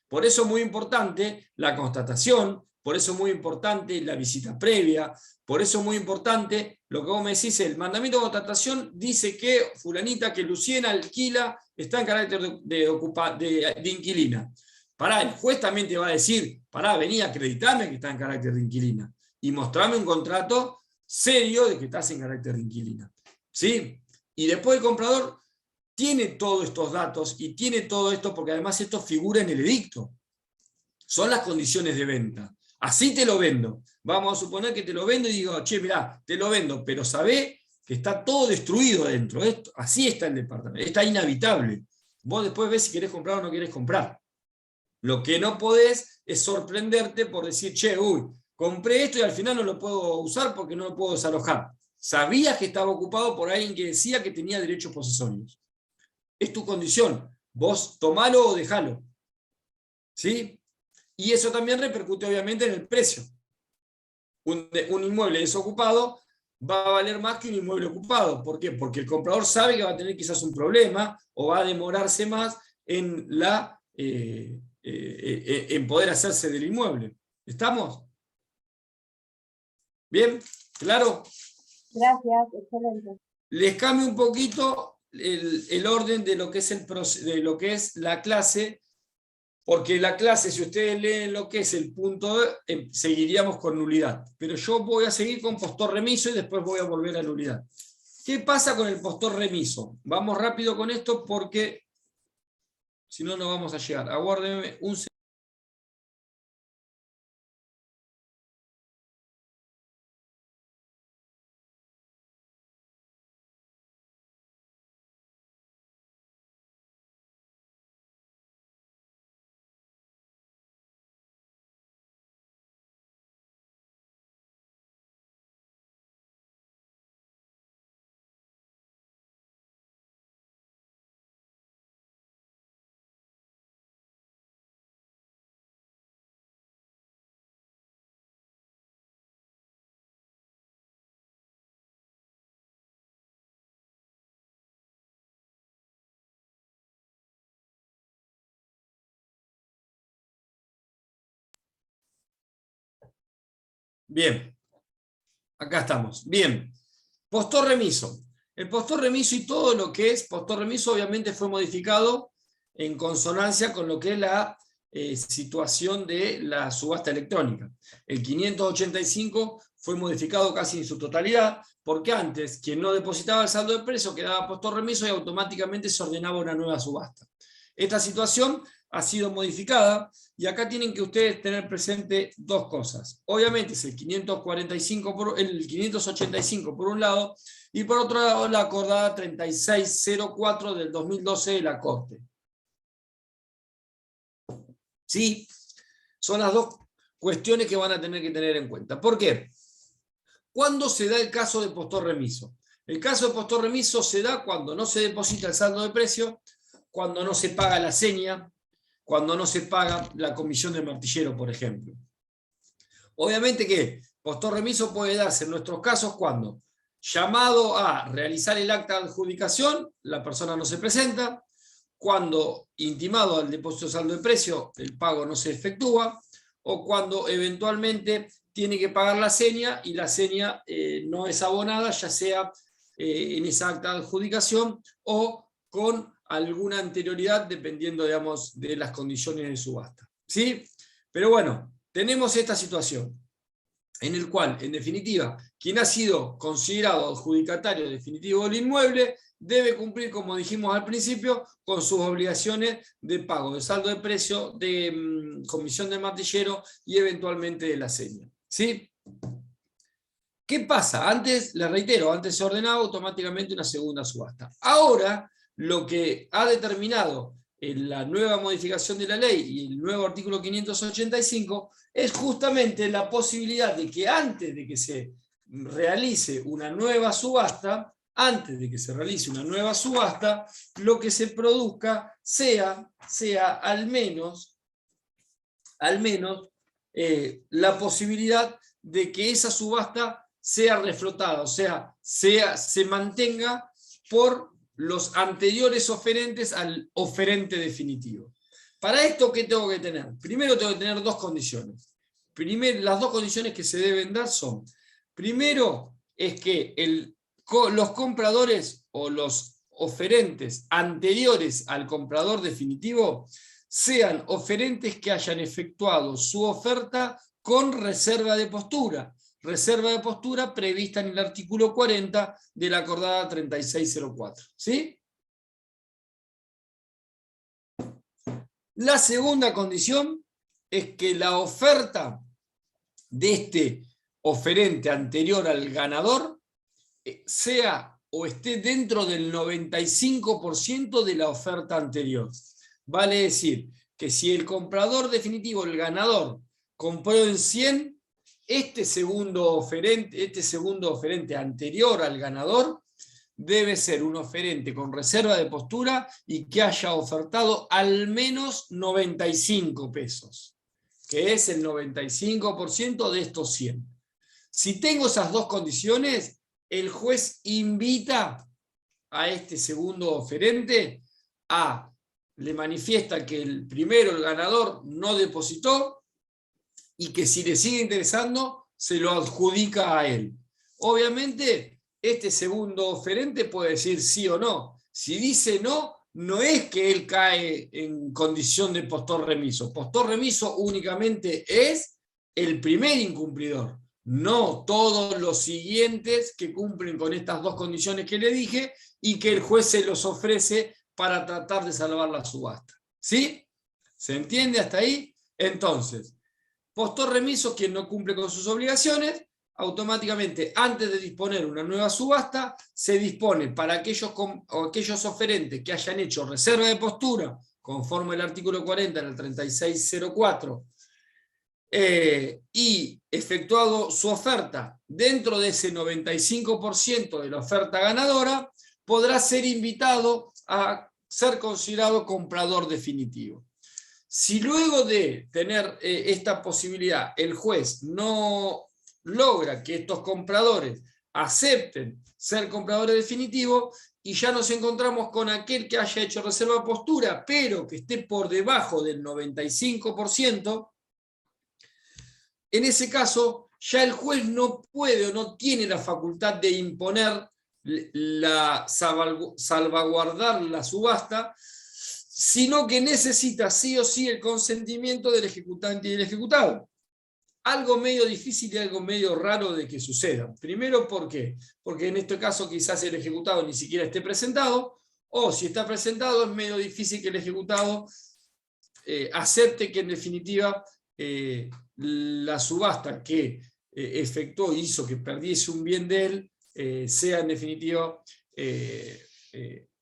Speaker 1: Por eso es muy importante la constatación, por eso es muy importante la visita previa, por eso es muy importante lo que vos me decís, el mandamiento de constatación dice que fulanita, que Luciana alquila, está en carácter de inquilina. Pará, el juez también te va a decir, pará, vení a acreditarme que está en carácter de inquilina y mostrame un contrato serio de que estás en carácter de inquilina. ¿Sí? Y después el comprador tiene todos estos datos y tiene todo esto porque además esto figura en el edicto. Son las condiciones de venta. Así te lo vendo. Vamos a suponer que te lo vendo y digo, che, mirá, te lo vendo, pero sabé que está todo destruido adentro. Así está el departamento, está inhabitable. Vos después ves si querés comprar o no querés comprar. Lo que no podés es sorprenderte por decir, che, compré esto y al final no lo puedo usar porque no lo puedo desalojar. Sabías que estaba ocupado por alguien que decía que tenía derechos posesorios. Es tu condición. Vos tomalo o dejalo. ¿Sí? Y eso también repercute obviamente en el precio. Un inmueble desocupado va a valer más que un inmueble ocupado. ¿Por qué? Porque el comprador sabe que va a tener quizás un problema o va a demorarse más en, en poder hacerse del inmueble. ¿Estamos? ¿Bien? ¿Claro?
Speaker 6: Gracias, excelente.
Speaker 1: Les cambio un poquito el orden de lo que es la clase, porque la clase, si ustedes leen lo que es el punto E, seguiríamos con nulidad. Pero yo voy a seguir con postor remiso y después voy a volver a nulidad. ¿Qué pasa con el postor remiso? Vamos rápido con esto porque si no, no vamos a llegar. Aguárdenme un segundo. Bien, acá estamos. Bien, postor remiso. El postor remiso y todo lo que es postor remiso obviamente fue modificado en consonancia con lo que es la situación de la subasta electrónica. El 585 fue modificado casi en su totalidad, porque antes quien no depositaba el saldo de precio quedaba postor remiso y automáticamente se ordenaba una nueva subasta. Esta situación ha sido modificada y acá tienen que ustedes tener presente dos cosas. Obviamente es el 585 por un lado y por otro lado la acordada 3604 del 2012 de la Corte. ¿Sí? Son las dos cuestiones que van a tener que tener en cuenta. ¿Por qué? ¿Cuándo se da el caso de postor remiso? El caso de postor remiso se da cuando no se deposita el saldo de precio, cuando no se paga la seña, cuando no se paga la comisión del martillero, por ejemplo. Obviamente que postor remiso puede darse en nuestros casos cuando, llamado a realizar el acta de adjudicación, la persona no se presenta, cuando intimado al depósito de saldo de precio, el pago no se efectúa, o cuando eventualmente tiene que pagar la seña y la seña no es abonada, ya sea en esa acta de adjudicación o con alguna anterioridad, dependiendo, digamos, de las condiciones de subasta. ¿Sí? Pero bueno, tenemos esta situación, en el cual, en definitiva, quien ha sido considerado adjudicatario definitivo del inmueble, debe cumplir, como dijimos al principio, con sus obligaciones de pago de saldo de precio, de comisión de martillero y eventualmente de la seña. ¿Sí? ¿Qué pasa? Antes, les reitero, antes se ordenaba automáticamente una segunda subasta. Ahora, lo que ha determinado en la nueva modificación de la ley y el nuevo artículo 585 es justamente la posibilidad de que antes de que se realice una nueva subasta, lo que se produzca sea al menos la posibilidad de que esa subasta sea reflotada, o sea, se mantenga por los anteriores oferentes al oferente definitivo. Para esto, ¿qué tengo que tener? Primero tengo que tener dos condiciones. Las dos condiciones que se deben dar son, primero, es que los compradores o los oferentes anteriores al comprador definitivo sean oferentes que hayan efectuado su oferta con reserva de postura. Reserva de postura prevista en el artículo 40 de la acordada 3604. ¿Sí? La segunda condición es que la oferta de este oferente anterior al ganador sea o esté dentro del 95% de la oferta anterior. Vale decir que si el comprador definitivo, el ganador, compró en 100, este segundo oferente anterior al ganador debe ser un oferente con reserva de postura y que haya ofertado al menos 95 pesos, que es el 95% de estos 100. Si tengo esas dos condiciones, el juez invita a este segundo oferente le manifiesta que el primero, el ganador, no depositó y que si le sigue interesando, se lo adjudica a él. Obviamente, este segundo oferente puede decir sí o no. Si dice no, no es que él cae en condición de postor remiso. Postor remiso únicamente es el primer incumplidor, no todos los siguientes que cumplen con estas dos condiciones que le dije y que el juez se los ofrece para tratar de salvar la subasta. ¿Sí? ¿Se entiende hasta ahí? Entonces, postor remiso, quien no cumple con sus obligaciones, automáticamente, antes de disponer una nueva subasta, se dispone para aquellos oferentes que hayan hecho reserva de postura, conforme al artículo 40 en el 3604, y efectuado su oferta dentro de ese 95% de la oferta ganadora, podrá ser invitado a ser considerado comprador definitivo. Si luego de tener esta posibilidad el juez no logra que estos compradores acepten ser compradores definitivos, y ya nos encontramos con aquel que haya hecho reserva de postura, pero que esté por debajo del 95%, en ese caso ya el juez no puede o no tiene la facultad de imponer salvaguardar la subasta, sino que necesita sí o sí el consentimiento del ejecutante y del ejecutado. Algo medio difícil y algo medio raro de que suceda. Primero, ¿por qué? Porque en este caso quizás el ejecutado ni siquiera esté presentado, o si está presentado es medio difícil que el ejecutado acepte que en definitiva la subasta que efectuó y hizo que perdiese un bien de él sea en definitiva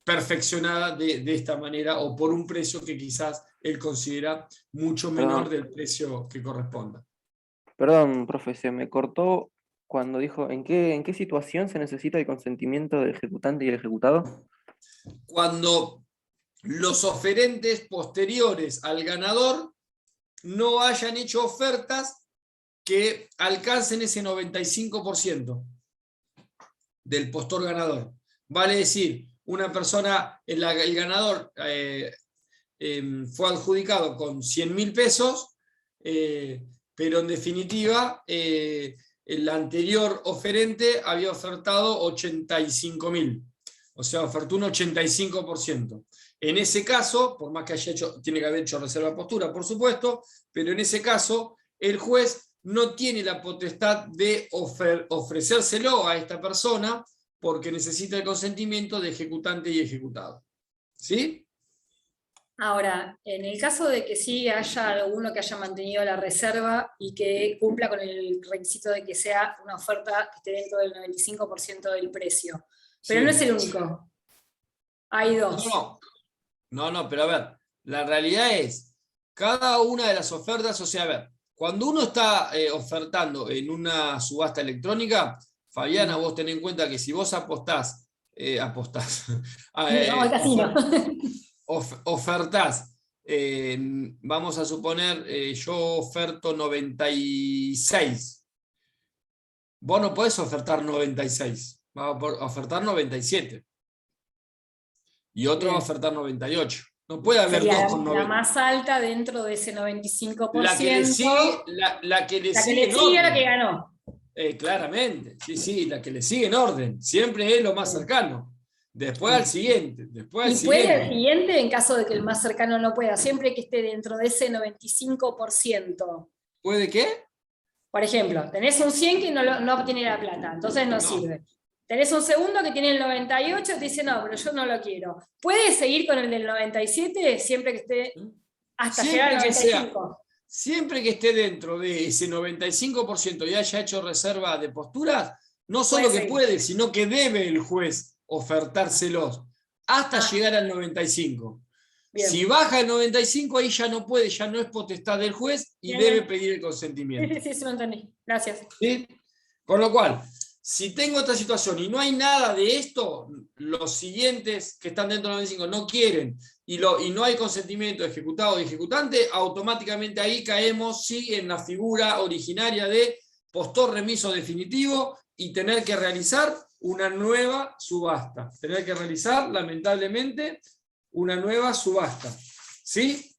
Speaker 1: perfeccionada de esta manera o por un precio que quizás él considera mucho menor del precio que corresponda.
Speaker 7: Perdón, profe, se me cortó cuando dijo ¿en qué situación se necesita el consentimiento del ejecutante y el ejecutado?
Speaker 1: Cuando los oferentes posteriores al ganador no hayan hecho ofertas que alcancen ese 95% del postor ganador. Vale decir, una persona, el ganador fue adjudicado con 100.000 pesos, pero en definitiva el anterior oferente había ofertado 85.000, o sea, ofertó un 85%. En ese caso, por más que haya hecho, tiene que haber hecho reserva de postura, por supuesto, pero en ese caso el juez no tiene la potestad de ofrecérselo a esta persona porque necesita el consentimiento de ejecutante y ejecutado. ¿Sí?
Speaker 4: Ahora, en el caso de que sí haya alguno que haya mantenido la reserva y que cumpla con el requisito de que sea una oferta que esté dentro del 95% del precio, pero
Speaker 1: Sí.
Speaker 4: no es el único. Hay dos.
Speaker 1: No, pero a ver, la realidad es, cada una de las ofertas, o sea, a ver, cuando uno está ofertando en una subasta electrónica, Fabiana, vos ten en cuenta que si vos apostás,
Speaker 4: Vamos al casino.
Speaker 1: ofertás, vamos a suponer, yo oferto 96. Vos no podés ofertar 96, vas a ofertar 97. Y otro va a ofertar 98. No puede haber
Speaker 4: Sería
Speaker 1: dos con
Speaker 4: la
Speaker 1: 90.
Speaker 4: más alta dentro de ese 95%.
Speaker 1: La que le sigue, la que le
Speaker 4: La que
Speaker 1: sigue
Speaker 4: le
Speaker 1: en
Speaker 4: sigue a la
Speaker 1: orden.
Speaker 4: que ganó.
Speaker 1: Claramente, sí, la que le sigue en orden. Siempre es lo más cercano. Después al siguiente, después al
Speaker 4: Y puede el
Speaker 1: siguiente.
Speaker 4: siguiente en caso de que el más cercano no pueda, siempre que esté dentro de ese 95%.
Speaker 1: ¿Puede qué?
Speaker 4: Por ejemplo, tenés un 100 que no obtiene la plata, entonces no sirve. Tenés un segundo que tiene el 98 y te dice, no, pero yo no lo quiero. ¿Puede seguir con el del 97 siempre que esté hasta llegar al 95?
Speaker 1: Siempre que esté dentro de ese 95% y haya hecho reserva de posturas, no solo que puede, sino que debe el juez ofertárselos hasta llegar al 95.
Speaker 4: Bien.
Speaker 1: Si baja el 95, ahí ya no puede, ya no es potestad del juez y debe pedir el consentimiento.
Speaker 4: Sí, lo entendí. Gracias.
Speaker 1: ¿Sí? Con lo cual, si tengo esta situación y no hay nada de esto, los siguientes que están dentro del 95 no quieren y no hay consentimiento de ejecutado o de ejecutante, automáticamente ahí caemos sí en la figura originaria de postor remiso definitivo y tener que realizar una nueva subasta. Tener que realizar, lamentablemente, una nueva subasta. ¿Sí?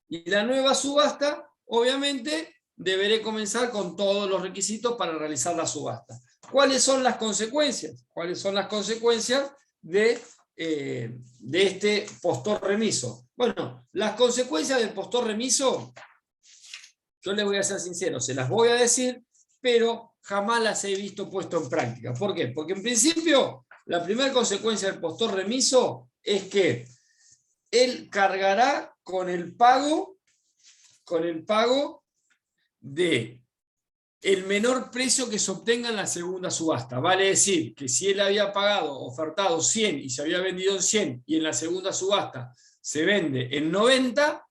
Speaker 1: Y la nueva subasta, obviamente, deberé comenzar con todos los requisitos para realizar la subasta. ¿Cuáles son las consecuencias? ¿Cuáles son las consecuencias de este postor remiso? Bueno, las consecuencias del postor remiso, yo les voy a ser sincero, se las voy a decir, pero jamás las he visto puesto en práctica. ¿Por qué? Porque en principio, la primera consecuencia del postor remiso es que él cargará con el pago de el menor precio que se obtenga en la segunda subasta. Vale decir que si él había ofertado 100 y se había vendido en 100 y en la segunda subasta se vende en 90,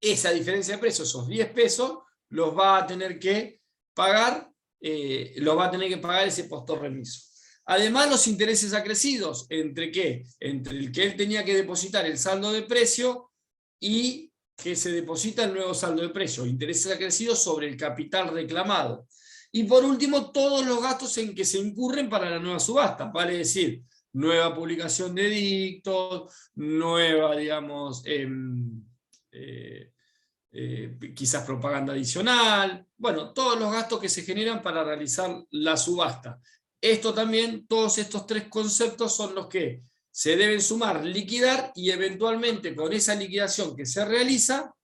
Speaker 1: esa diferencia de precios, esos 10 pesos, los va a tener que pagar, ese postor remiso. Además, los intereses acrecidos, ¿entre qué? Entre el que él tenía que depositar el saldo de precio y que se deposita el nuevo saldo de precio, intereses acrecidos sobre el capital reclamado. Y por último, todos los gastos en que se incurren para la nueva subasta, vale decir, nueva publicación de edictos, nueva, digamos, quizás propaganda adicional, bueno, todos los gastos que se generan para realizar la subasta. Esto también, todos estos tres conceptos son los que se deben sumar, liquidar y eventualmente con esa liquidación que se realiza,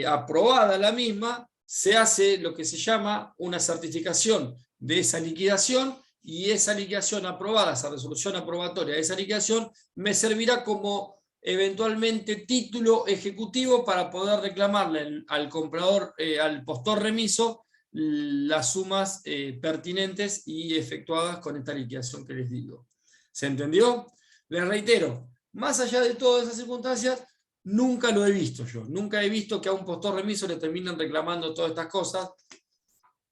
Speaker 1: aprobada la misma, se hace lo que se llama una certificación de esa liquidación y esa liquidación aprobada, esa resolución aprobatoria de esa liquidación, me servirá como eventualmente título ejecutivo para poder reclamarle al comprador, al postor remiso, las sumas pertinentes y efectuadas con esta liquidación que les digo. ¿Se entendió? Les reitero, más allá de todas esas circunstancias, nunca lo he visto yo. Nunca he visto que a un postor remiso le terminan reclamando todas estas cosas.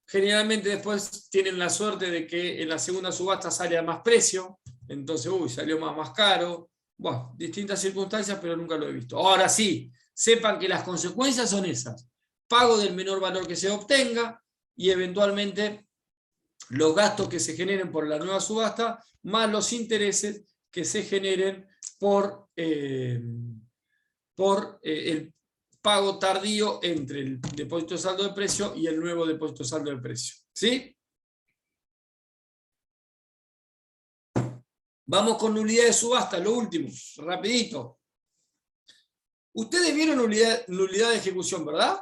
Speaker 1: Generalmente después tienen la suerte de que en la segunda subasta sale a más precio, entonces, salió más caro. Bueno, distintas circunstancias, pero nunca lo he visto. Ahora sí, sepan que las consecuencias son esas. Pago del menor valor que se obtenga y eventualmente los gastos que se generen por la nueva subasta, más los intereses que se generen por el pago tardío entre el depósito de saldo de precio y el nuevo depósito de saldo de precio. ¿Sí? Vamos con nulidad de subasta, lo último, rapidito. Ustedes vieron nulidad de ejecución, ¿verdad?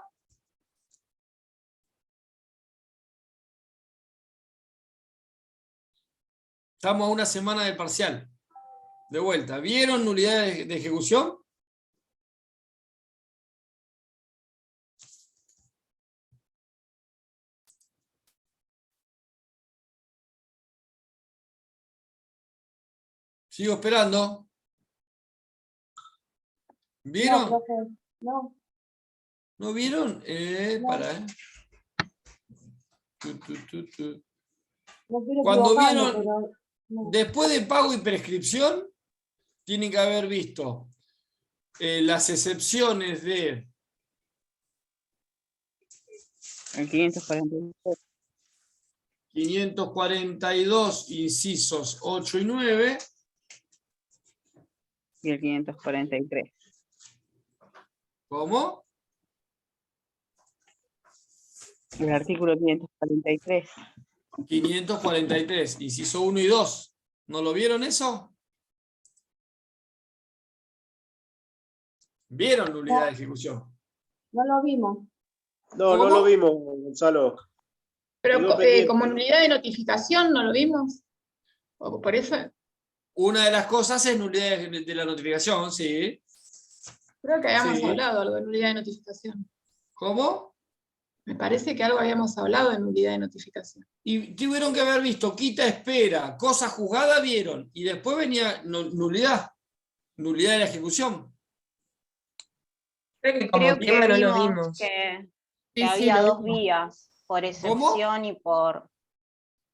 Speaker 1: Estamos a una semana del parcial. De vuelta, ¿vieron nulidad de ejecución? Sigo esperando. ¿Vieron?
Speaker 6: No, profe, no.
Speaker 1: ¿No vieron?
Speaker 6: No.
Speaker 1: Para.
Speaker 6: No quiero
Speaker 1: Cuando
Speaker 6: equivocarme,
Speaker 1: vieron,
Speaker 6: pero no.
Speaker 1: después de pago y prescripción, tienen que haber visto las excepciones de
Speaker 5: El 543.
Speaker 1: 542, incisos 8 y 9.
Speaker 5: Y el 543.
Speaker 1: ¿Cómo?
Speaker 5: El artículo 543.
Speaker 1: 543, inciso 1 y 2. ¿No lo vieron eso? ¿Vieron nulidad de ejecución?
Speaker 6: No lo vimos.
Speaker 2: No,
Speaker 1: ¿Cómo?
Speaker 2: no lo vimos, Gonzalo.
Speaker 8: Pero
Speaker 2: Quedó pendiente.
Speaker 8: como nulidad de notificación, ¿no lo vimos? O por eso,
Speaker 1: Una de las cosas es nulidad de la notificación, sí.
Speaker 8: creo que habíamos
Speaker 1: Sí.
Speaker 8: hablado algo de nulidad de notificación.
Speaker 1: ¿Cómo?
Speaker 8: Me parece que algo habíamos hablado de nulidad de notificación.
Speaker 1: Y tuvieron que haber visto quita espera, cosa juzgada vieron, y después venía nulidad de la ejecución.
Speaker 9: Creo que como
Speaker 10: Creo que
Speaker 9: tema no lo
Speaker 10: vimos
Speaker 9: vimos.
Speaker 10: que
Speaker 8: Sí,
Speaker 10: había
Speaker 8: lo
Speaker 10: dos
Speaker 8: vimos.
Speaker 10: vías, por excepción y por...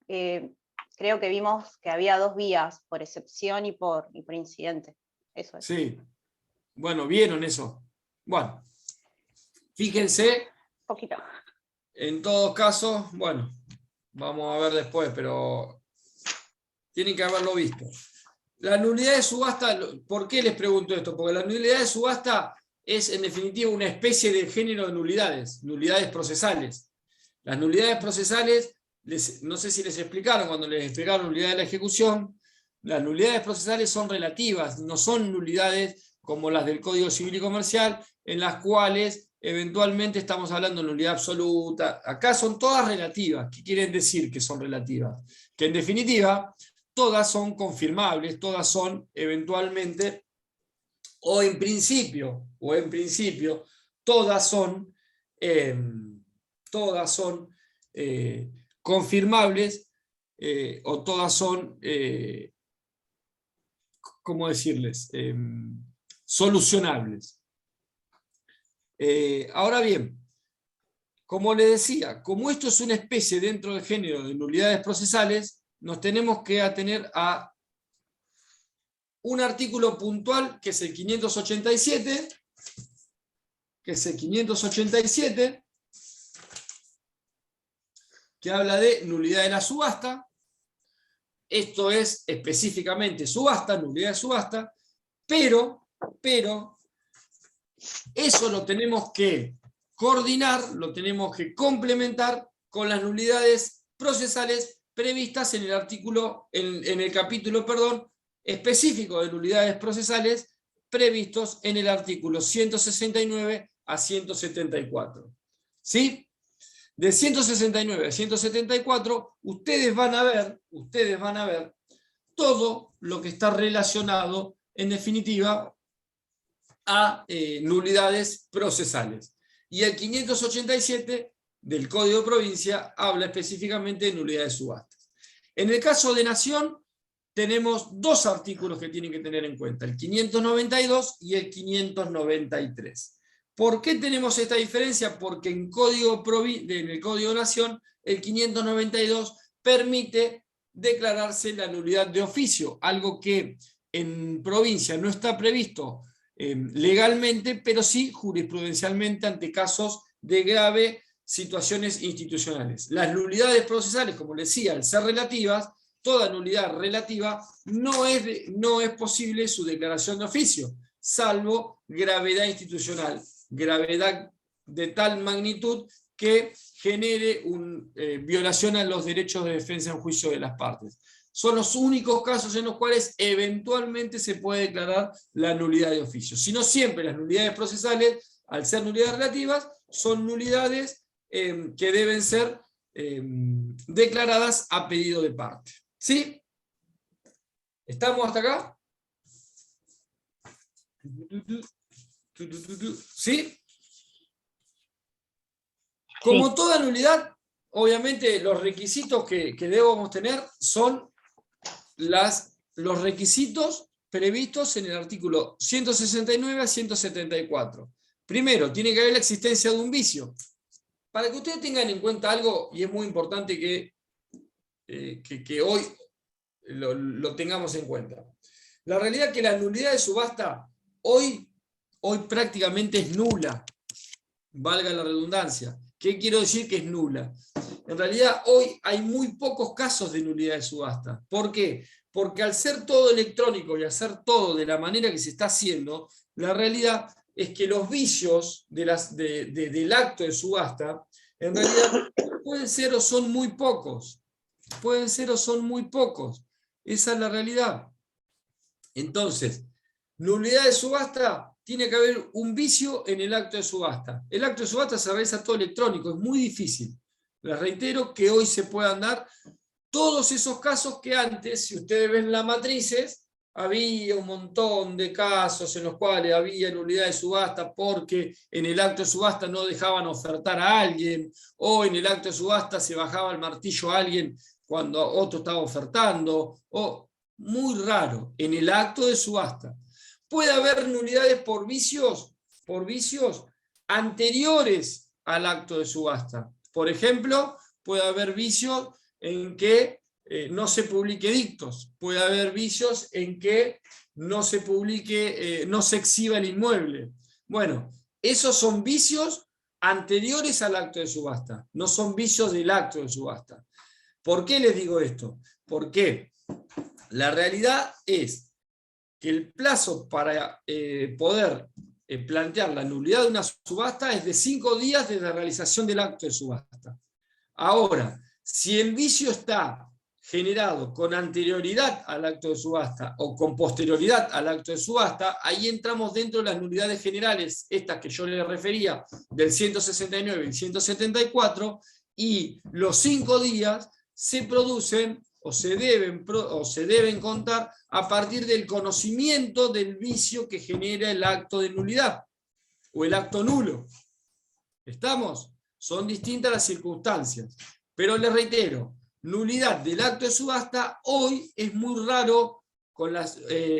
Speaker 10: creo que vimos que había dos vías, por excepción y por incidente. Eso es.
Speaker 1: Sí. Bueno, vieron eso. Bueno, fíjense,
Speaker 10: Poquito.
Speaker 1: en todos casos, bueno, vamos a ver después, pero tienen que haberlo visto. La nulidad de subasta, ¿por qué les pregunto esto? Porque la nulidad de subasta es en definitiva una especie de género de nulidades procesales. Las nulidades procesales, no sé si les explicaron cuando les explicaron nulidad de la ejecución, las nulidades procesales son relativas, no son nulidades como las del Código Civil y Comercial, en las cuales eventualmente estamos hablando de nulidad absoluta. Acá son todas relativas. ¿Qué quieren decir que son relativas? Que en definitiva todas son confirmables, todas son eventualmente, o en principio, todas son confirmables, o todas son, ¿cómo decirles? Solucionables. Ahora bien, como les decía, como esto es una especie dentro del género de nulidades procesales, nos tenemos que atener a un artículo puntual, que es el 587, que habla de nulidad de la subasta. Esto es específicamente subasta, nulidad de subasta, pero eso lo tenemos que coordinar, lo tenemos que complementar con las nulidades procesales previstas en el artículo, en el capítulo, específico de nulidades procesales previstos en el artículo 169 a 174. ¿Sí? De 169 a 174, ustedes van a ver todo lo que está relacionado, en definitiva, a nulidades procesales. Y el 587 del Código de Provincia habla específicamente de nulidades de subastas. En el caso de Nación, tenemos dos artículos que tienen que tener en cuenta, el 592 y el 593. ¿Por qué tenemos esta diferencia? Porque en el Código de Nación, el 592 permite declararse la nulidad de oficio, algo que en provincia no está previsto legalmente, pero sí jurisprudencialmente ante casos de grave situaciones institucionales. Las nulidades procesales, como les decía, al ser relativas, toda nulidad relativa no es posible su declaración de oficio, salvo gravedad institucional, gravedad de tal magnitud que genere una violación a los derechos de defensa en juicio de las partes. Son los únicos casos en los cuales eventualmente se puede declarar la nulidad de oficio. Si no, siempre las nulidades procesales, al ser nulidades relativas, son nulidades que deben ser declaradas a pedido de parte. ¿Sí? ¿Estamos hasta acá? ¿Sí? Como toda nulidad, obviamente los requisitos que debemos tener son los requisitos previstos en el artículo 169 a 174. Primero, tiene que haber la existencia de un vicio. Para que ustedes tengan en cuenta algo, y es muy importante que hoy lo tengamos en cuenta. La realidad es que la nulidad de subasta hoy prácticamente es nula, valga la redundancia. ¿Qué quiero decir que es nula? En realidad hoy hay muy pocos casos de nulidad de subasta. ¿Por qué? Porque al ser todo electrónico y hacer todo de la manera que se está haciendo, la realidad es que los vicios del acto de subasta, en realidad pueden ser o son muy pocos. Pueden ser o son muy pocos. Esa es la realidad. Entonces, nulidad de subasta, tiene que haber un vicio en el acto de subasta. El acto de subasta se realiza todo electrónico, es muy difícil. Les reitero que hoy se puedan dar todos esos casos que antes, si ustedes ven las matrices, había un montón de casos en los cuales había nulidad de subasta porque en el acto de subasta no dejaban ofertar a alguien, o en el acto de subasta se bajaba el martillo a alguien cuando otro estaba ofertando, o muy raro, en el acto de subasta. Puede haber nulidades por vicios anteriores al acto de subasta. Por ejemplo, puede haber vicios en que no se publique edictos, puede haber vicios en que no se publique, no se exhiba el inmueble. Bueno, esos son vicios anteriores al acto de subasta, no son vicios del acto de subasta. ¿Por qué les digo esto? Porque la realidad es que el plazo para poder plantear la nulidad de una subasta es de 5 días desde la realización del acto de subasta. Ahora, si el vicio está generado con anterioridad al acto de subasta o con posterioridad al acto de subasta, ahí entramos dentro de las nulidades generales, estas que yo les refería, del 169 y 174, y los 5 días se producen o se deben contar a partir del conocimiento del vicio que genera el acto de nulidad o el acto nulo. ¿Estamos? Son distintas las circunstancias. Pero les reitero, nulidad del acto de subasta hoy es muy raro con las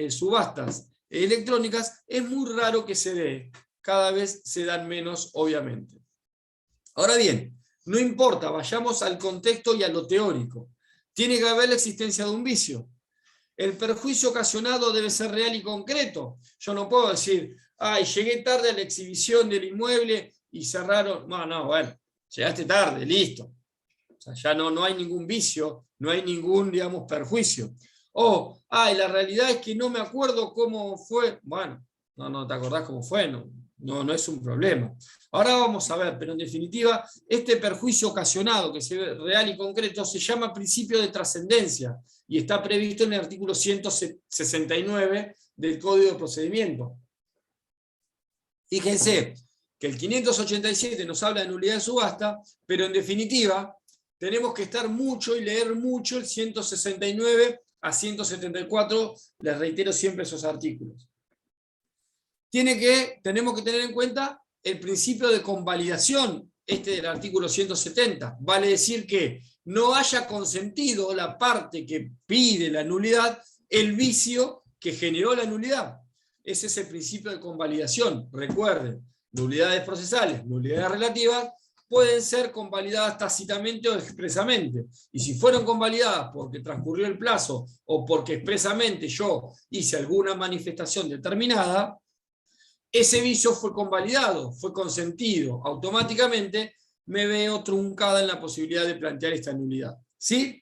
Speaker 1: subastas electrónicas, es muy raro que se dé. Cada vez se dan menos, obviamente. Ahora bien, no importa, vayamos al contexto y a lo teórico. Tiene que haber la existencia de un vicio. El perjuicio ocasionado debe ser real y concreto. Yo no puedo decir, ay, llegué tarde a la exhibición del inmueble y cerraron. No, bueno, llegaste tarde, listo. O sea, ya no hay ningún vicio, no hay ningún, digamos, perjuicio. O, ay, la realidad es que no me acuerdo cómo fue. Bueno, no te acordás cómo fue, no es un problema. Ahora vamos a ver, pero en definitiva, este perjuicio ocasionado, que se ve real y concreto, se llama principio de trascendencia y está previsto en el artículo 169 del Código de Procedimiento. Fíjense que el 587 nos habla de nulidad de subasta, pero en definitiva, tenemos que estar mucho y leer mucho el 169 a 174, les reitero siempre esos artículos. Tenemos que tener en cuenta el principio de convalidación, del artículo 170. Vale decir que no haya consentido la parte que pide la nulidad el vicio que generó la nulidad. Ese es el principio de convalidación. Recuerden, nulidades procesales, nulidades relativas, pueden ser convalidadas tácitamente o expresamente. Y si fueron convalidadas porque transcurrió el plazo o porque expresamente yo hice alguna manifestación determinada, ese vicio fue convalidado, fue consentido, automáticamente me veo truncada en la posibilidad de plantear esta nulidad. ¿Sí?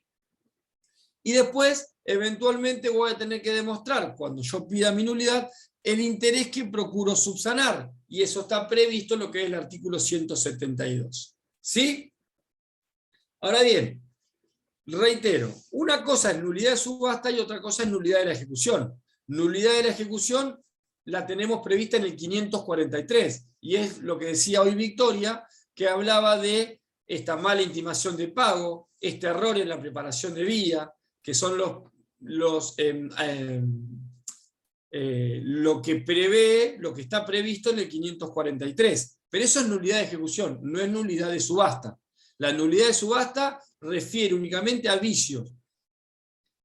Speaker 1: Y después, eventualmente voy a tener que demostrar, cuando yo pida mi nulidad, el interés que procuro subsanar. Y eso está previsto en lo que es el artículo 172. ¿Sí? Ahora bien, reitero, una cosa es nulidad de subasta y otra cosa es nulidad de la ejecución. Nulidad de la ejecución la tenemos prevista en el 543, y es lo que decía hoy Victoria, que hablaba de esta mala intimación de pago, este error en la preparación de vía, que son lo que prevé, lo que está previsto en el 543. Pero eso es nulidad de ejecución, no es nulidad de subasta. La nulidad de subasta refiere únicamente a vicios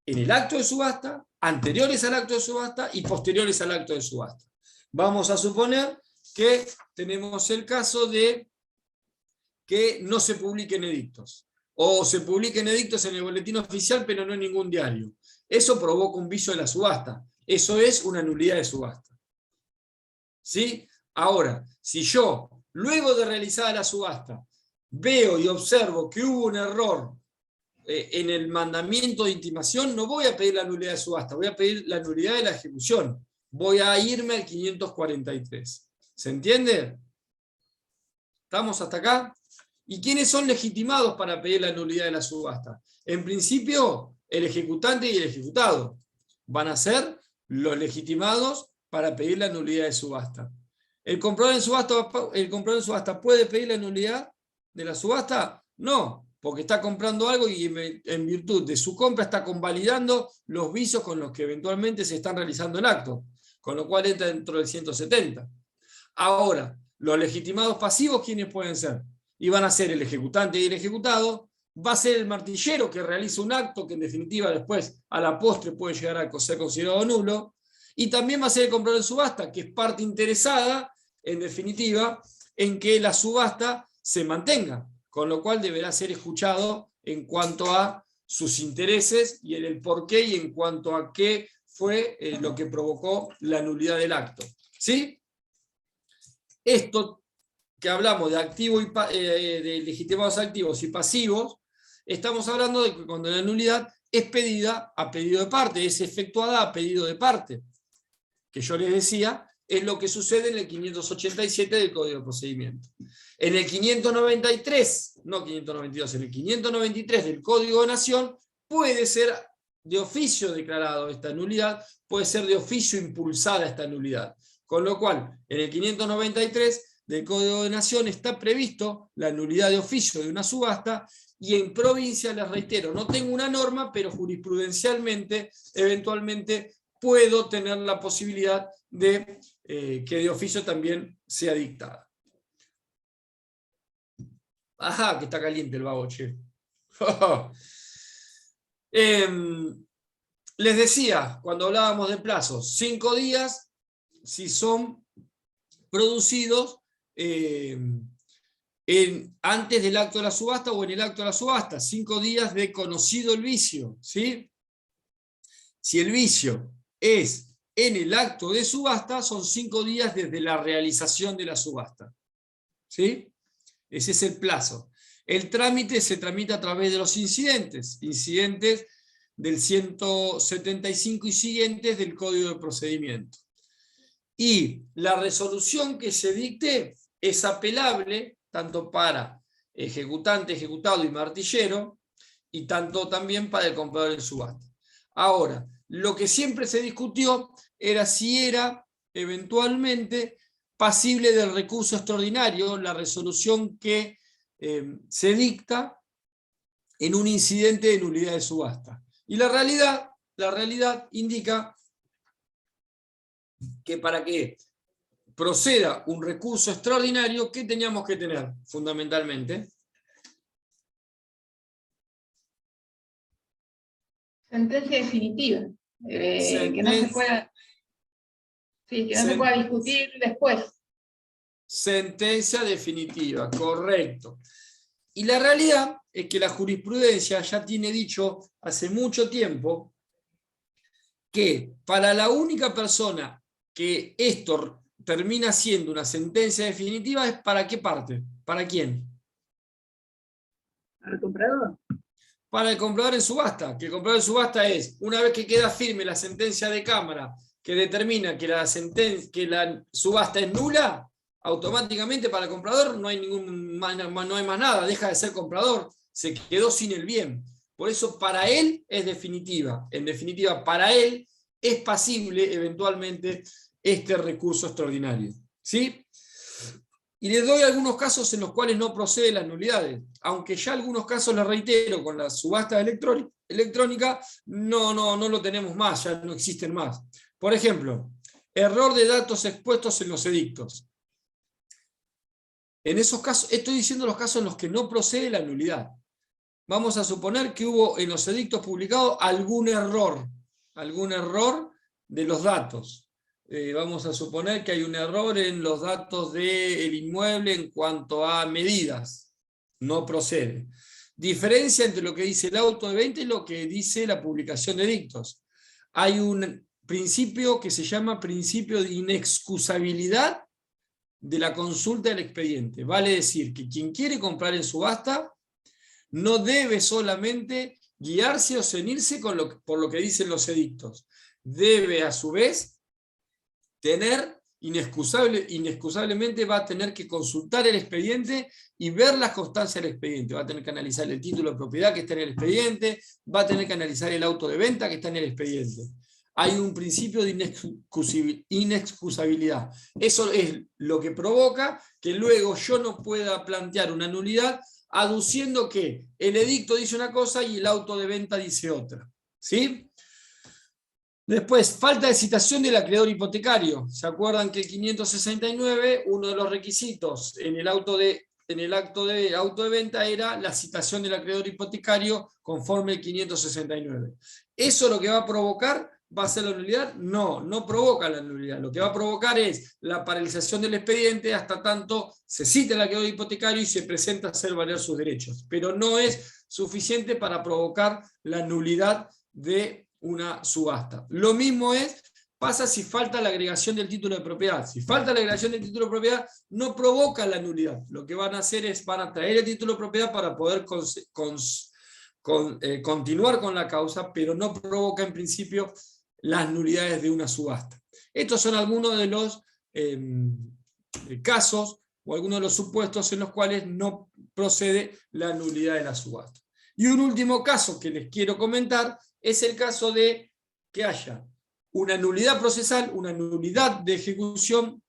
Speaker 1: en el acto de subasta, anteriores al acto de subasta y posteriores al acto de subasta. Vamos a suponer que tenemos el caso de que no se publiquen edictos, o se publiquen edictos en el boletín oficial pero no en ningún diario. Eso provoca un vicio de la subasta. Eso es una nulidad de subasta. ¿Sí? Ahora, si yo, luego de realizada la subasta, veo y observo que hubo un error en el mandamiento de intimación, no voy a pedir la nulidad de subasta, voy a pedir la nulidad de la ejecución. Voy a irme al 543. ¿Se entiende? ¿Estamos hasta acá? ¿Y quiénes son legitimados para pedir la nulidad de la subasta? En principio, el ejecutante y el ejecutado van a ser los legitimados para pedir la nulidad de subasta. ¿El comprador en subasta puede pedir la nulidad de la subasta? No, porque está comprando algo y en virtud de su compra está convalidando los vicios con los que eventualmente se están realizando el acto, con lo cual entra dentro del 170. Ahora, los legitimados pasivos, ¿quiénes pueden ser? Y van a ser el ejecutante y el ejecutado, va a ser el martillero que realiza un acto que en definitiva después a la postre puede llegar a ser considerado nulo, y también va a ser el comprador en subasta, que es parte interesada, en definitiva, en que la subasta se mantenga, con lo cual deberá ser escuchado en cuanto a sus intereses y en el porqué y en cuanto a qué fue lo que provocó la nulidad del acto. ¿Sí? Esto que hablamos de activo y de legitimados activos y pasivos, estamos hablando de que cuando la nulidad es pedida a pedido de parte, es efectuada a pedido de parte, que yo les decía, es lo que sucede en el 587 del Código de Procedimiento. En el 593, no 592, en el 593 del Código de Nación, puede ser de oficio declarado esta nulidad, puede ser de oficio impulsada esta nulidad. Con lo cual, en el 593 del Código de Nación está previsto la nulidad de oficio de una subasta, y en provincia, les reitero, no tengo una norma, pero jurisprudencialmente, eventualmente, puedo tener la posibilidad de que de oficio también sea dictada. Ajá, que está caliente el vago, che. Les decía, cuando hablábamos de plazos, 5 días si son producidos antes del acto de la subasta o en el acto de la subasta, 5 días de conocido el vicio, ¿sí? Si el vicio es en el acto de subasta, son 5 días desde la realización de la subasta, ¿sí? Ese es el plazo. El trámite se tramita a través de los incidentes del 175 y siguientes del Código de Procedimiento. Y la resolución que se dicte es apelable tanto para ejecutante, ejecutado y martillero, y tanto también para el comprador en subasta. Ahora, lo que siempre se discutió era si era eventualmente pasible del recurso extraordinario la resolución que se dicta en un incidente de nulidad de subasta. Y la realidad indica que para que proceda un recurso extraordinario, ¿qué teníamos que tener fundamentalmente?
Speaker 8: Sentencia definitiva. Que no se pueda, sí, que no se pueda discutir después.
Speaker 1: Sentencia definitiva, correcto. Y la realidad es que la jurisprudencia ya tiene dicho hace mucho tiempo que para la única persona que esto termina siendo una sentencia definitiva es ¿para qué parte? ¿Para quién?
Speaker 3: ¿Para el comprador?
Speaker 1: Para el comprador en subasta, que el comprador en subasta es, una vez que queda firme la sentencia de Cámara que determina que la subasta es nula, automáticamente para el comprador no hay más nada, deja de ser comprador, se quedó sin el bien. Por eso para él es definitiva. En definitiva, para él es pasible eventualmente este recurso extraordinario. ¿Sí? Y les doy algunos casos en los cuales no procede las nulidades, aunque ya algunos casos, les reitero, con la subasta electrónica no lo tenemos más, ya no existen más. Por ejemplo, error de datos expuestos en los edictos. En esos casos, estoy diciendo los casos en los que no procede la nulidad. Vamos a suponer que hubo en los edictos publicados algún error de los datos. Vamos a suponer que hay un error en los datos del inmueble en cuanto a medidas. No procede. Diferencia entre lo que dice el auto de venta y lo que dice la publicación de edictos. Hay un principio que se llama principio de inexcusabilidad de la consulta del expediente. Vale decir que quien quiere comprar en subasta no debe solamente guiarse o ceñirse por lo que dicen los edictos. Debe a su vez tener, inexcusablemente va a tener que consultar el expediente y ver las constancias del expediente. Va a tener que analizar el título de propiedad que está en el expediente, va a tener que analizar el auto de venta que está en el expediente. Hay un principio de inexcusabilidad. Eso es lo que provoca que luego yo no pueda plantear una nulidad aduciendo que el edicto dice una cosa y el auto de venta dice otra. ¿Sí? Después, falta de citación del acreedor hipotecario. ¿Se acuerdan que el 569, uno de los requisitos en el acto de venta era la citación del acreedor hipotecario conforme el 569? ¿Eso lo que va a provocar va a ser la nulidad? No, no provoca la nulidad. Lo que va a provocar es la paralización del expediente hasta tanto se cite el acreedor hipotecario y se presenta a hacer valer sus derechos. Pero no es suficiente para provocar la nulidad de una subasta. Lo mismo pasa si falta la agregación del título de propiedad. Si falta la agregación del título de propiedad, no provoca la nulidad. Lo que van a hacer van a traer el título de propiedad para poder continuar con la causa, pero no provoca en principio las nulidades de una subasta. Estos son algunos de los casos o algunos de los supuestos en los cuales no procede la nulidad de la subasta. Y un último caso que les quiero comentar es el caso de que haya una nulidad procesal, una nulidad de ejecución,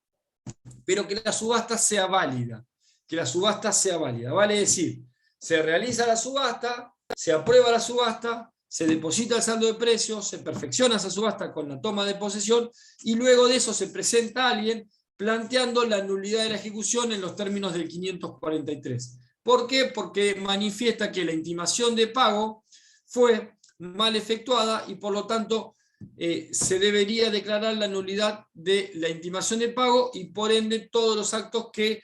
Speaker 1: pero que la subasta sea válida. Que la subasta sea válida. Vale decir, se realiza la subasta, se aprueba la subasta, se deposita el saldo de precios, se perfecciona esa subasta con la toma de posesión y luego de eso se presenta a alguien planteando la nulidad de la ejecución en los términos del 543. ¿Por qué? Porque manifiesta que la intimación de pago fue mal efectuada y por lo tanto se debería declarar la nulidad de la intimación de pago y por ende todos los actos que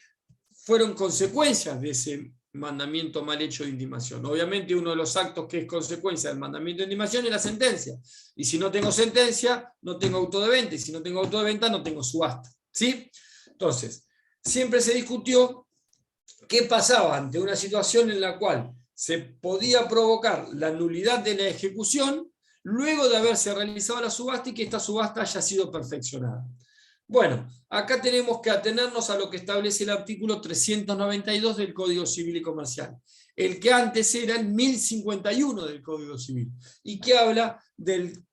Speaker 1: fueron consecuencias de ese mandamiento mal hecho de intimación. Obviamente uno de los actos que es consecuencia del mandamiento de intimación es la sentencia. Y si no tengo sentencia, no tengo auto de venta. Y si no tengo auto de venta, no tengo subasta. ¿Sí? Entonces, siempre se discutió qué pasaba ante una situación en la cual se podía provocar la nulidad de la ejecución luego de haberse realizado la subasta y que esta subasta haya sido perfeccionada. Bueno, acá tenemos que atenernos a lo que establece el artículo 392 del Código Civil y Comercial, el que antes era el 1051 del Código Civil, y que habla del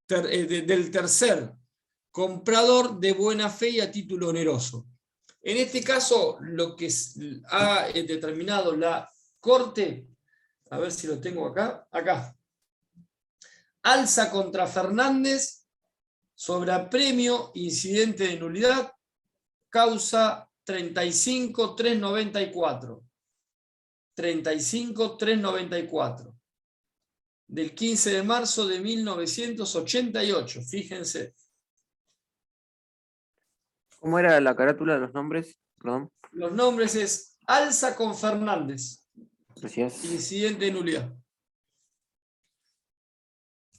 Speaker 1: tercer comprador de buena fe y a título oneroso. En este caso, lo que ha determinado la Corte, a ver si lo tengo acá, alza contra Fernández sobre apremio incidente de nulidad, causa 35.394. 35.394. Del 15 de marzo de 1988, fíjense.
Speaker 7: ¿Cómo era la carátula de los nombres? Perdón.
Speaker 1: Los nombres es alza con Fernández.
Speaker 7: Gracias.
Speaker 1: Incidente de nulidad.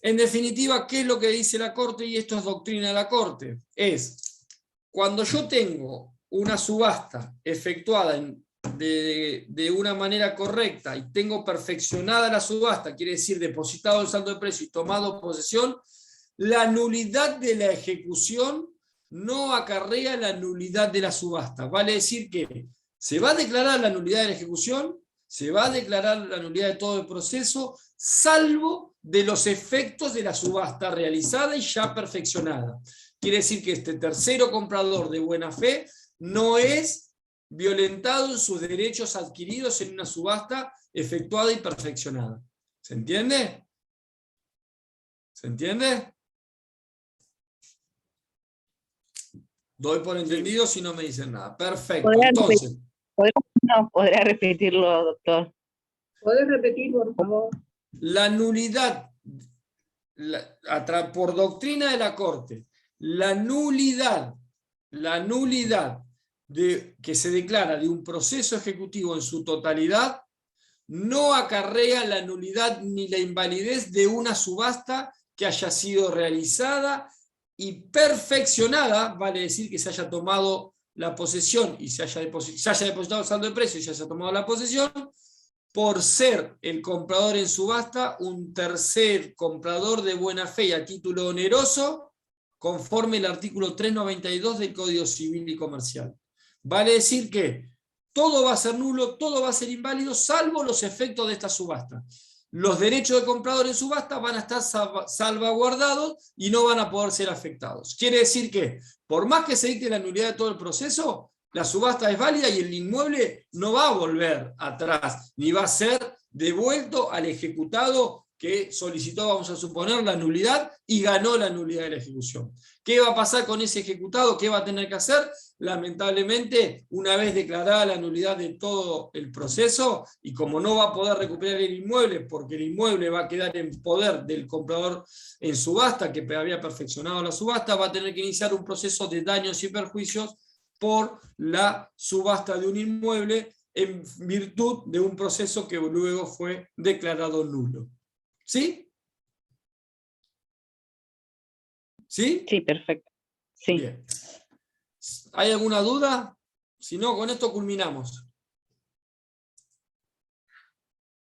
Speaker 1: En definitiva, ¿qué es lo que dice la Corte? Y esto es doctrina de la Corte. Es, cuando yo tengo una subasta efectuada de una manera correcta y tengo perfeccionada la subasta, quiere decir depositado el saldo de precio y tomado posesión, la nulidad de la ejecución no acarrea la nulidad de la subasta. Vale decir que se va a declarar la nulidad de la ejecución, se va a declarar la nulidad de todo el proceso, salvo de los efectos de la subasta realizada y ya perfeccionada. Quiere decir que este tercero comprador de buena fe no es violentado en sus derechos adquiridos en una subasta efectuada y perfeccionada. ¿Se entiende? ¿Se entiende? Doy por entendido si no me dicen nada. Perfecto. Entonces,
Speaker 5: ¿podría repetirlo, doctor?
Speaker 3: ¿Podés repetir, por favor?
Speaker 1: La nulidad, por doctrina de la Corte, la nulidad que se declara de un proceso ejecutivo en su totalidad no acarrea la nulidad ni la invalidez de una subasta que haya sido realizada y perfeccionada, vale decir que se haya tomado la posesión y se haya depositado el saldo de precio y se haya tomado la posesión, por ser el comprador en subasta un tercer comprador de buena fe y a título oneroso, conforme el artículo 392 del Código Civil y Comercial. Vale decir que todo va a ser nulo, todo va a ser inválido, salvo los efectos de esta subasta. Los derechos del comprador en subasta van a estar salvaguardados y no van a poder ser afectados. Quiere decir que, por más que se dicte la nulidad de todo el proceso, la subasta es válida y el inmueble no va a volver atrás, ni va a ser devuelto al ejecutado que solicitó, vamos a suponer, la nulidad y ganó la nulidad de la ejecución. ¿Qué va a pasar con ese ejecutado? ¿Qué va a tener que hacer? Lamentablemente, una vez declarada la nulidad de todo el proceso, y como no va a poder recuperar el inmueble, porque el inmueble va a quedar en poder del comprador en subasta, que había perfeccionado la subasta, va a tener que iniciar un proceso de daños y perjuicios por la subasta de un inmueble en virtud de un proceso que luego fue declarado nulo. ¿Sí? ¿Sí?
Speaker 5: Sí, perfecto. Sí.
Speaker 1: Bien. ¿Hay alguna duda? Si no, con esto culminamos.